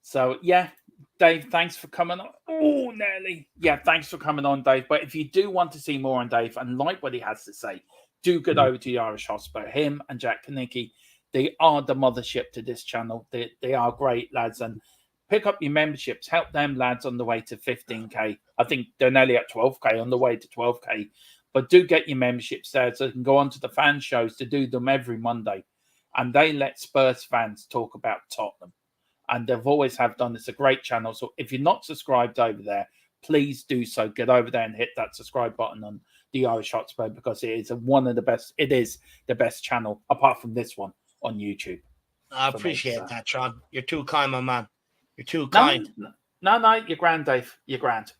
So yeah, Dave, thanks for coming on. Oh, Nelly. Yeah, thanks for coming on, Dave. But if you do want to see more on Dave and like what he has to say, do get over to the Irish Hotspur. Him and Jack Kanicki, they are the mothership to this channel. They are great lads, and pick up your memberships. Help them lads on the way to 15k. I think they're nearly at 12k, on the way to 12k. But do get your memberships there so you can go on to the fan shows to do them every Monday. And they let Spurs fans talk about Tottenham. And they've always have done. It's a great channel. So if you're not subscribed over there, please do so. Get over there and hit that subscribe button on the Irish Hotspur, because it is one of the best. It is the best channel apart from this one on YouTube. I appreciate that, Sean. You're too kind, my man. You're too kind. No, you're grand, Dave. You're grand.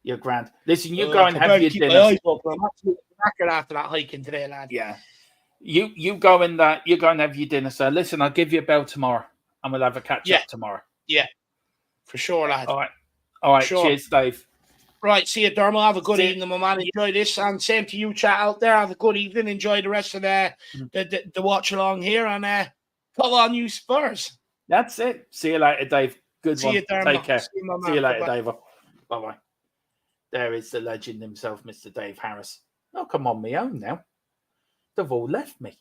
You're grand. Listen, you go and have your dinner. I'm absolutely knackered after that hiking today, lad. Yeah. You go and have your dinner, sir. Listen, I'll give you a bell tomorrow, and we'll have a catch up tomorrow. Yeah, for sure, lad. All right. Sure. Cheers, Dave. Right, see you, Dermo. Have a good evening, my man. Enjoy this, and same to you, chat out there. Have a good evening. Enjoy the rest of the watch along here, and come on, you Spurs. That's it. See you later, Dave. Good one. See you, Dermo. Take care. See you later, Dave. Bye-bye. There is the legend himself, Mr. Dave Harris. Oh, come on, me own now. They've all left me.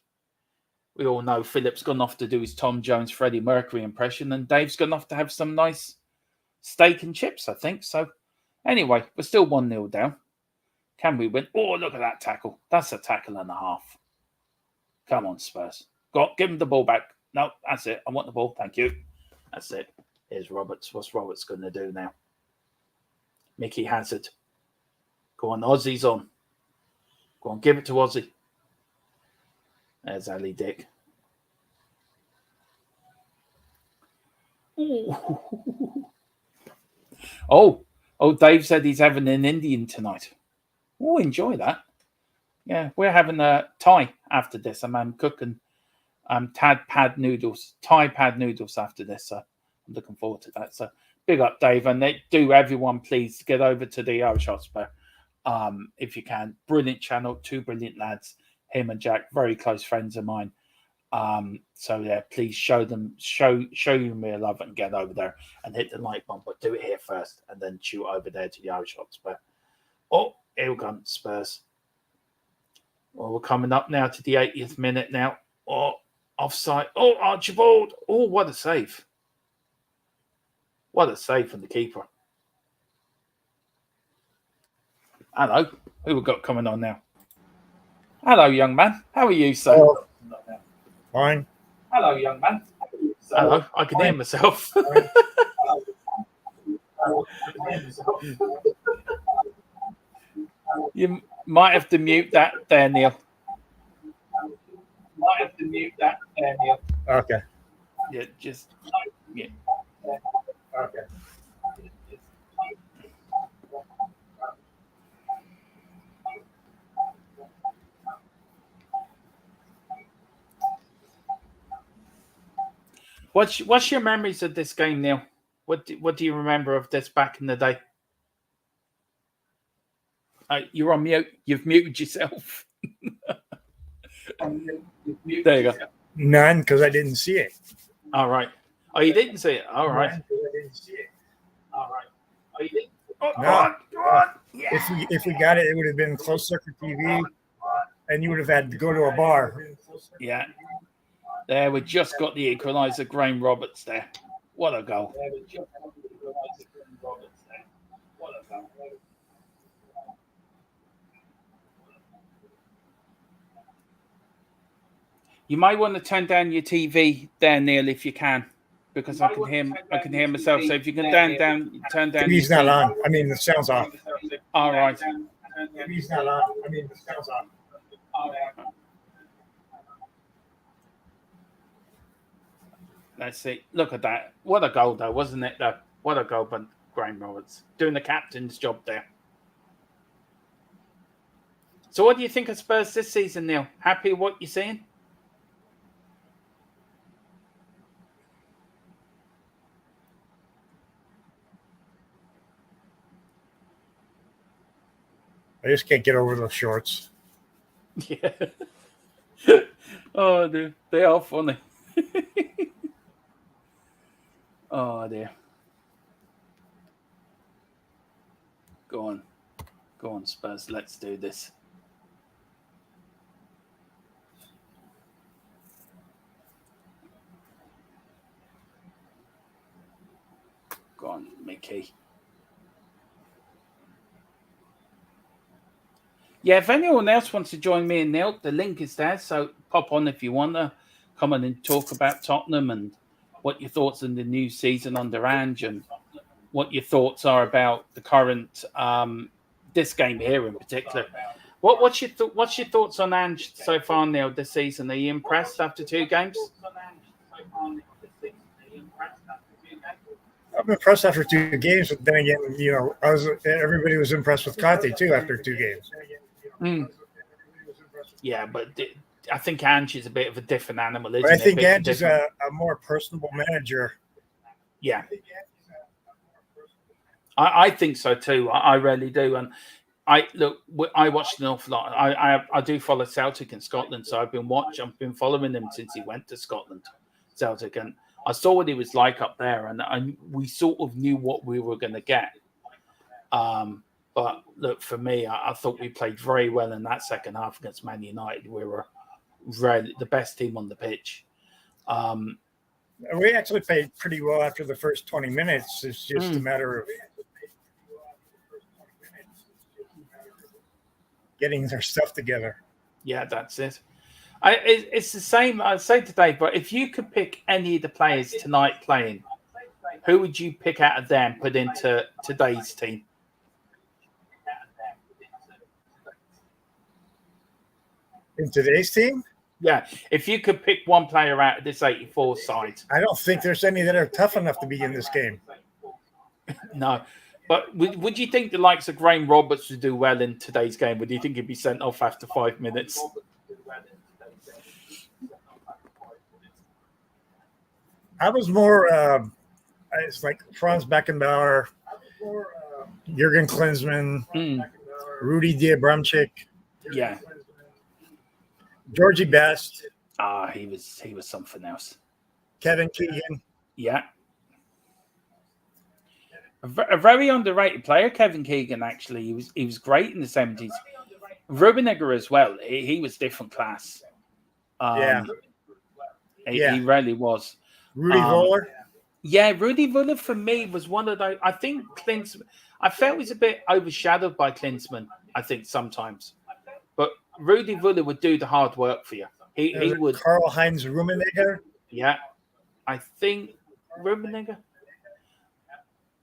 We all know Philip's gone off to do his Tom Jones, Freddie Mercury impression, and Dave's gone off to have some nice steak and chips, I think. So, anyway, we're still 1-0 down. Can we win? Oh, look at that tackle. That's a tackle and a half. Come on, Spurs. Go on, give him the ball back. No, that's it. I want the ball. Thank you. That's it. Here's Roberts. What's Roberts going to do now? Mickey Hazard. Go on, Ozzy's on. Go on, give it to Ozzy. There's Ali Dick. Oh, Dave said he's having an Indian tonight. Oh, enjoy that. Yeah, we're having a Thai after this. I'm cooking Thai pad noodles after this. So I'm looking forward to that. So big up, Dave. And everyone, please get over to the Irish Hotspur if you can. Brilliant channel, two brilliant lads. Him and Jack, very close friends of mine. So yeah, please show you me love and get over there and hit the like button, but do it here first and then shoot over there to the Irish Hotspur. Oh, here we go, Spurs. Well, we're coming up now to the 80th minute now. Oh, offside. Oh, Archibald. Oh, what a save. What a save from the keeper. Hello. Who we got coming on now? Hello, young man. How are you, sir? Hello. Fine. Hello, young man. How are you, Hello, I can hear myself. You might have to mute that there, Neil. Okay. Yeah, just yeah. Okay. What's your memories of this game, Neil? What do you remember of this back in the day? You're on mute. You've muted yourself. There you go. None, because I didn't see it. All right. Oh, you didn't see it. All right. None, 'cause I didn't see it. All right. Oh, you didn't. Oh, No. go on. Go on. Yeah. If we got it, it would have been closed circuit TV, and you would have had to go to a bar. Yeah. There, we just got the equaliser, Graham Roberts there. What a goal. You might want to turn down your TV there, Neil, if you can, because I can hear myself. So if you can turn down. TV's not on. I mean, the sound's off. All right. TV's not on. I mean, the sound's off. Let's see. Look at that. What a goal, though, wasn't it, though? What a goal by Graham Roberts. Doing the captain's job there. So what do you think of Spurs this season, Neil? Happy with what you're seeing? I just can't get over those shorts. Yeah. Oh, dude. They are funny. Oh, dear. Go on. Go on, Spurs. Let's do this. Go on, Mickey. Yeah, if anyone else wants to join me and Neil, the link is there. So pop on if you want to come on and talk about Tottenham and what your thoughts on the new season under Ange and what your thoughts are about the current this game here in particular. What's your thoughts on Ange so far, Neil, this season? Are you impressed after 2 games? I'm impressed after 2 games, but then again, you know, everybody was impressed with Conte too after 2 games. Yeah, but I think Ange is a bit of a different animal, isn't But I it? think Ange is a more personable manager. Yeah. I think so too. I really do. And I watched an awful lot. I do follow Celtic in Scotland, so I've been following him since he went to Scotland, Celtic, and I saw what he was like up there, and we sort of knew what we were going to get. But look, for me, I thought we played very well in that second half against Man United. We were really the best team on the pitch. We actually played pretty well after the first 20 minutes. It's just a matter of getting their stuff together. Yeah, that's it. It's the same I say today, but if you could pick any of the players tonight playing, who would you pick out of them and put into today's team? In today's team? Yeah, if you could pick one player out of this 84 side. I don't think there's any that are tough enough to be in this game. No. But would you think the likes of Graham Roberts would do well in today's game? Would you think he'd be sent off after 5 minutes? I was more, it's like Franz Beckenbauer, Jurgen Klinsmann, Rudy Diabramczyk. Yeah. Georgie Best. He was something else. Kevin Keegan. Yeah. A very underrated player, Kevin Keegan, actually. He was great in the 70s. Rubinegger as well. He was different class. He really was. Rudy Voller. Yeah, Rudy Voller for me was one of those. I think Klinsmann, I felt he was a bit overshadowed by Klinsmann, I think, sometimes. But Rudy Voller would do the hard work for you. He would. Karl-Heinz Rummenigge. Yeah. I think Rummenigge.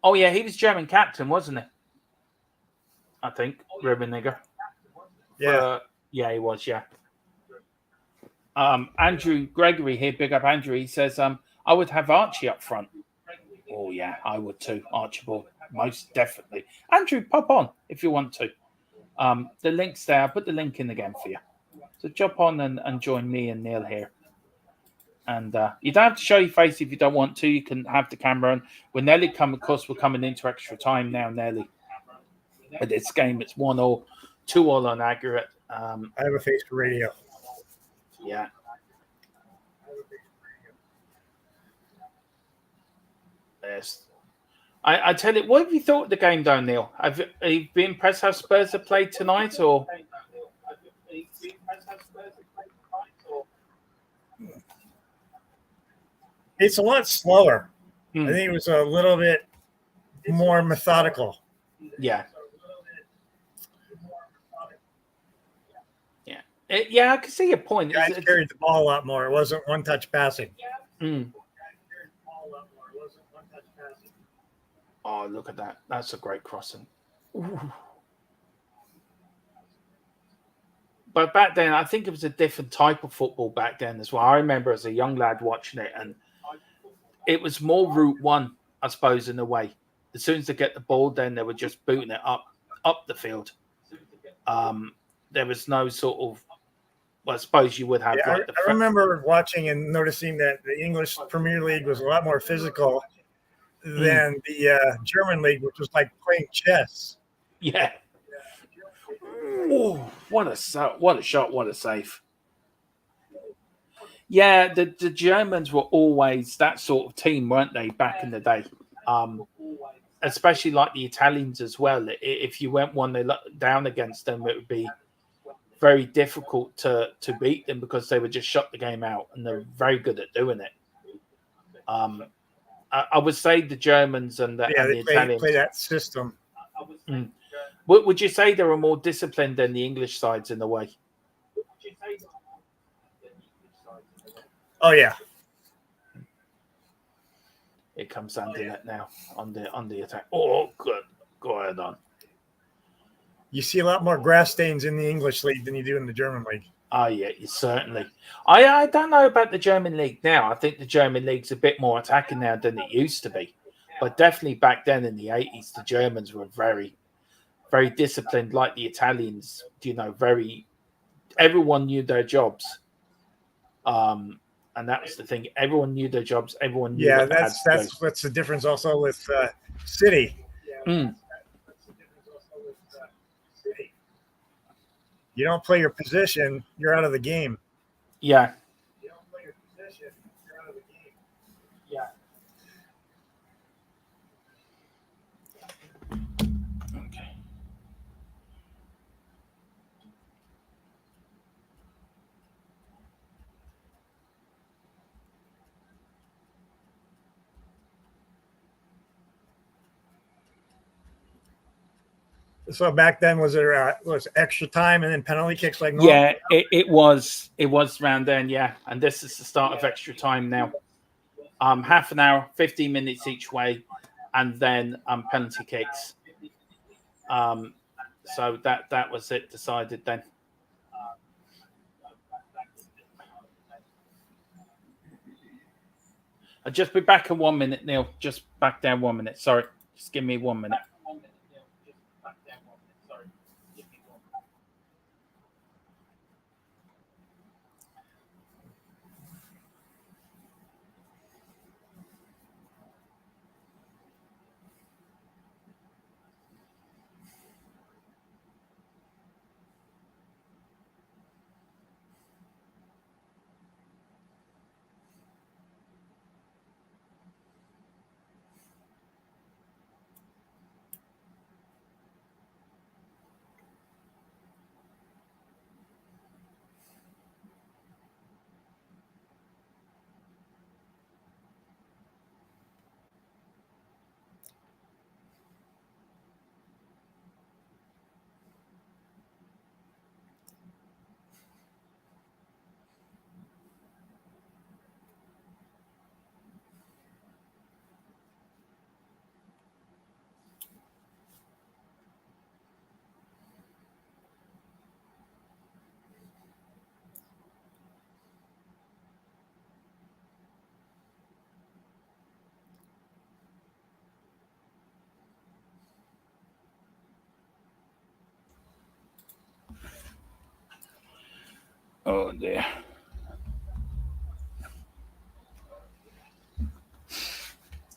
Oh yeah, he was German captain, wasn't he? I think Rummenigge. Yeah. Yeah, he was. Yeah. Andrew Gregory here, big up Andrew. He says, I would have Archie up front. Oh yeah, I would too. Archibald, most definitely. Andrew, pop on if you want to. The link's there. I'll put the link in again for you. So jump on and join me and Neil here. And you don't have to show your face if you don't want to. You can have the camera on. When Nelly come, of course, we're coming into extra time now, Nelly. But this game, it's 1-2 all on aggregate. I have a face for radio. Yeah. Yes. I tell you, what have you thought of the game, though, Neil? Have you been impressed how Spurs have played tonight, or? It's a lot slower. I think it was a little bit more methodical. Yeah. Yeah, I can see your point. Guys carried the ball a lot more. It wasn't one-touch passing. Oh, look at that. That's a great crossing. Ooh. But back then, I think it was a different type of football back then as well. I remember as a young lad watching it, and it was more route one, I suppose, in a way. As soon as they get the ball, then they were just booting it up the field. There was no sort of, well, I suppose you would have. Yeah, I remember watching and noticing that the English Premier League was a lot more physical than the German league, which was like playing chess. Yeah. Oh, what a shot! What a save! Yeah, the Germans were always that sort of team, weren't they? Back in the day, especially like the Italians as well. If you went 1-0 down against them, it would be very difficult to beat them because they would just shut the game out, and they're very good at doing it. I would say the Germans and the Italians play that system. Would you say they were more disciplined than the English sides in a way? Oh yeah. It comes Anderlecht now on the attack. Oh, good. Go ahead on. You see a lot more grass stains in the English league than you do in the German league. Oh, yeah, certainly. I don't know about the German league now. I think the German league's a bit more attacking now than it used to be. But definitely back then in the 80s, the Germans were very, very disciplined, like the Italians. Everyone knew their jobs. And that was the thing. Everyone knew their jobs. Everyone knew. Yeah, that's what's the difference also with City. You don't play your position, you're out of the game. Yeah. You don't play your position, you're out of the game. Yeah. Okay. So back then, was extra time and then penalty kicks like normal? Yeah, it was around then, yeah. And this is the start of extra time now. Half an hour, 15 minutes each way, and then penalty kicks. So that was it decided then. I'll just be back in 1 minute, Neil. Just back down 1 minute. Sorry. Just give me 1 minute. Oh dear.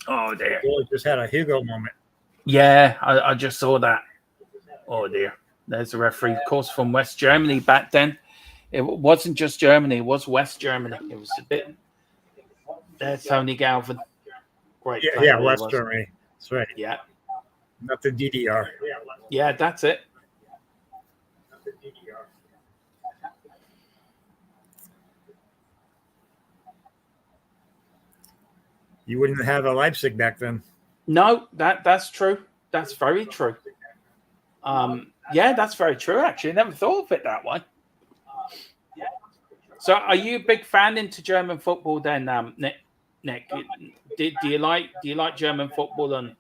Oh dear. Goalie just had a Hugo moment. Yeah, I just saw that. Oh dear. There's the referee, of course, from West Germany back then. It wasn't just Germany, it was West Germany. It was a bit. There's Tony Galvin. Great player. Yeah, West Germany. That's right. Yeah. Not the DDR. Yeah, that's it. You wouldn't have a Leipzig back then. No, that's true. That's very true. Yeah, that's very true. Actually, I never thought of it that way. So, are you a big fan into German football then, Nick? Do you like German football? And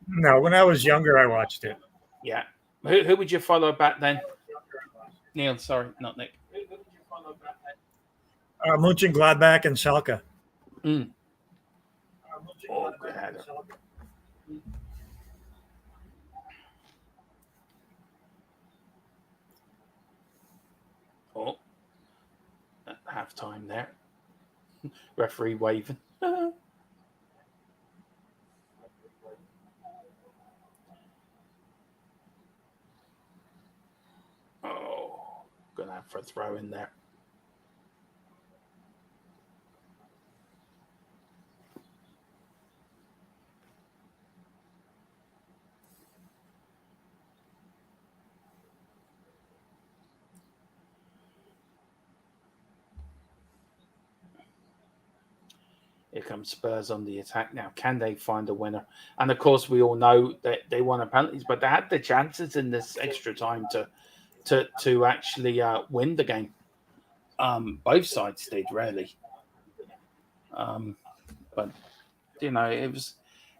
No, when I was younger, I watched it. yeah, who would you follow back then? Neil, sorry, not Nick. Mönchengladbach and Schalke. Mm. Oh, good header. Oh, at half time there. Referee waving. Oh, gonna have for a throw in there. Here comes Spurs on the attack now. Can they find a winner? And of course, we all know that they won a penalties, but they had the chances in this extra time to actually win the game. Both sides did really, but you know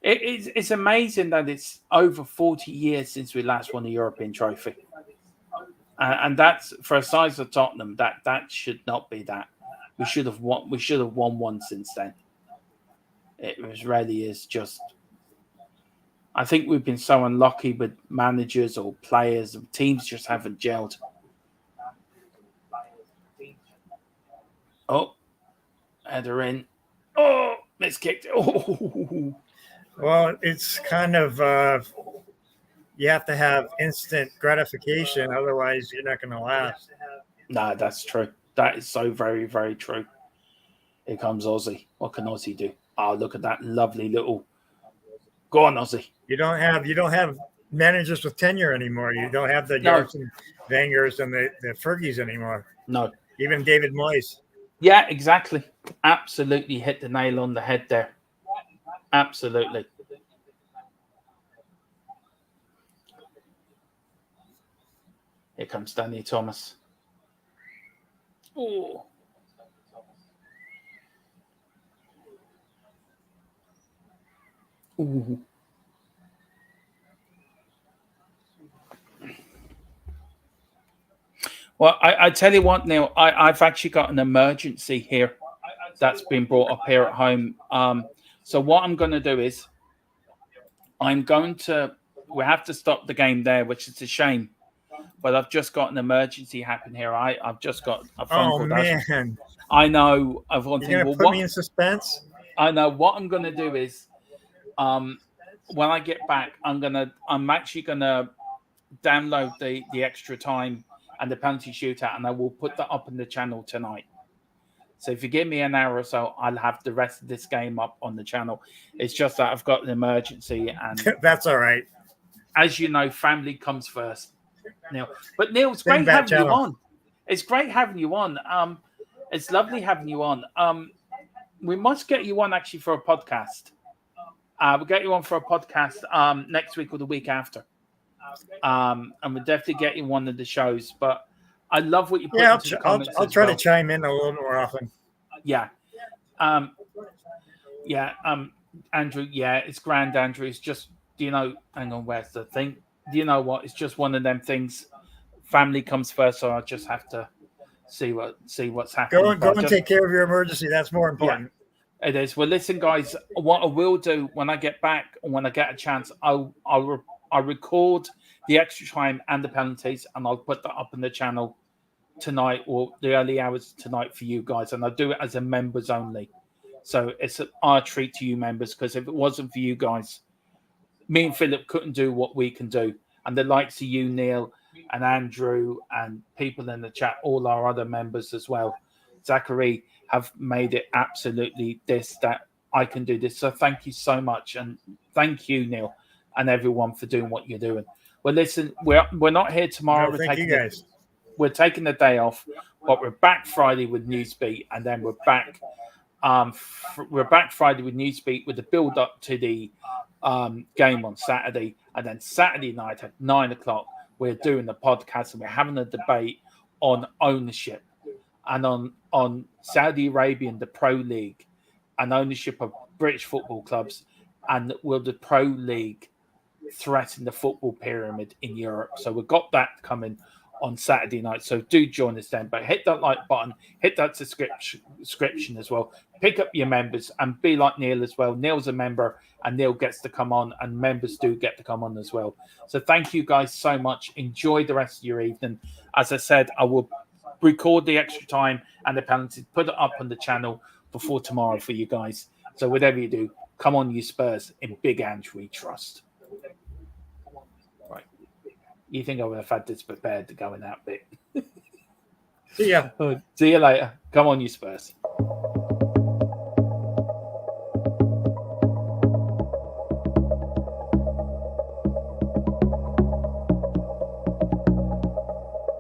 it's amazing that it's over 40 years since we last won a European trophy, and that's for a size of Tottenham. That should not be that. We should have won one since then. It really is just. I think we've been so unlucky with managers or players, and teams just haven't gelled. Oh, header in. Oh, miskicked. Oh. Well, it's kind of you have to have instant gratification, otherwise you're not going to last. No, that's true. That is so very, very true. Here comes Ozzy. What can Ozzy do? Oh, look at that lovely little. Go on, Ozzy. You don't have managers with tenure anymore. You don't have the Arsene Wengers and the Fergies anymore. No. Even David Moyes. Yeah, exactly. Absolutely hit the nail on the head there. Absolutely. Here comes Danny Thomas. Oh. Ooh. Well, I tell you what, Neil, I've actually got an emergency here that's been brought up here at home. So what I'm going to do is we have to stop the game there, which is a shame. But I've just got an emergency happen here. I've just got a phone call. Man. I know. You're going to put me in suspense? I know. What I'm going to do is when I get back, I'm actually going to download the extra time and the penalty shootout, and I will put that up in the channel tonight. So if you give me an hour or so, I'll have the rest of this game up on the channel. It's just that I've got an emergency, and that's all right. As you know, family comes first, Neil. But Neil, it's great having you on. It's great having you on. It's lovely having you on. We must get you on actually for a podcast. We'll get you on for a podcast next week or the week after. And we'll definitely get you one of the shows. But I love what you put into the comments. I'll try to chime in a little more often. Yeah. Andrew, it's grand, Andrew. It's just, hang on, where's the thing? Do you know what? It's just one of them things. Family comes first, so I just have to see what's happening. Go and take care of your emergency. That's more important. Yeah, it is. Well, listen, guys, what I will do when I get back and when I get a chance, I'll record the extra time and the penalties, and I'll put that up on the channel tonight or the early hours tonight for you guys, and I do it as a members only. So it's our treat to you members, because if it wasn't for you guys, me and Philip couldn't do what we can do. And the likes of you, Neil, and Andrew, and people in the chat, all our other members as well, Zachary, have made it absolutely that I can do this. So thank you so much. And thank you, Neil, and everyone for doing what you're doing. Well, listen, we're not here tomorrow. No, thank you guys. We're taking the day off, but we're back Friday with Newsbeat, and then we're back. We're back Friday with Newsbeat with the build up to the game on Saturday, and then Saturday night at 9 o'clock we're doing the podcast, and we're having a debate on ownership and on Saudi Arabia and the Pro League and ownership of British football clubs, and will the Pro League threaten the football pyramid in Europe. So we've got that coming on Saturday night, so do join us then. But hit that like button, hit that subscription as well, pick up your members, and be like Neil as well. Neil's a member, and Neil gets to come on, and members do get to come on as well. So thank you guys so much. Enjoy the rest of your evening. As I said, I will record the extra time and the penalties, put it up on the channel before tomorrow for you guys. So whatever you do, come on, you Spurs. In Big Ange we trust. Right. You think I would have had this prepared to go in that bit? See ya. See you later. Come on, you Spurs.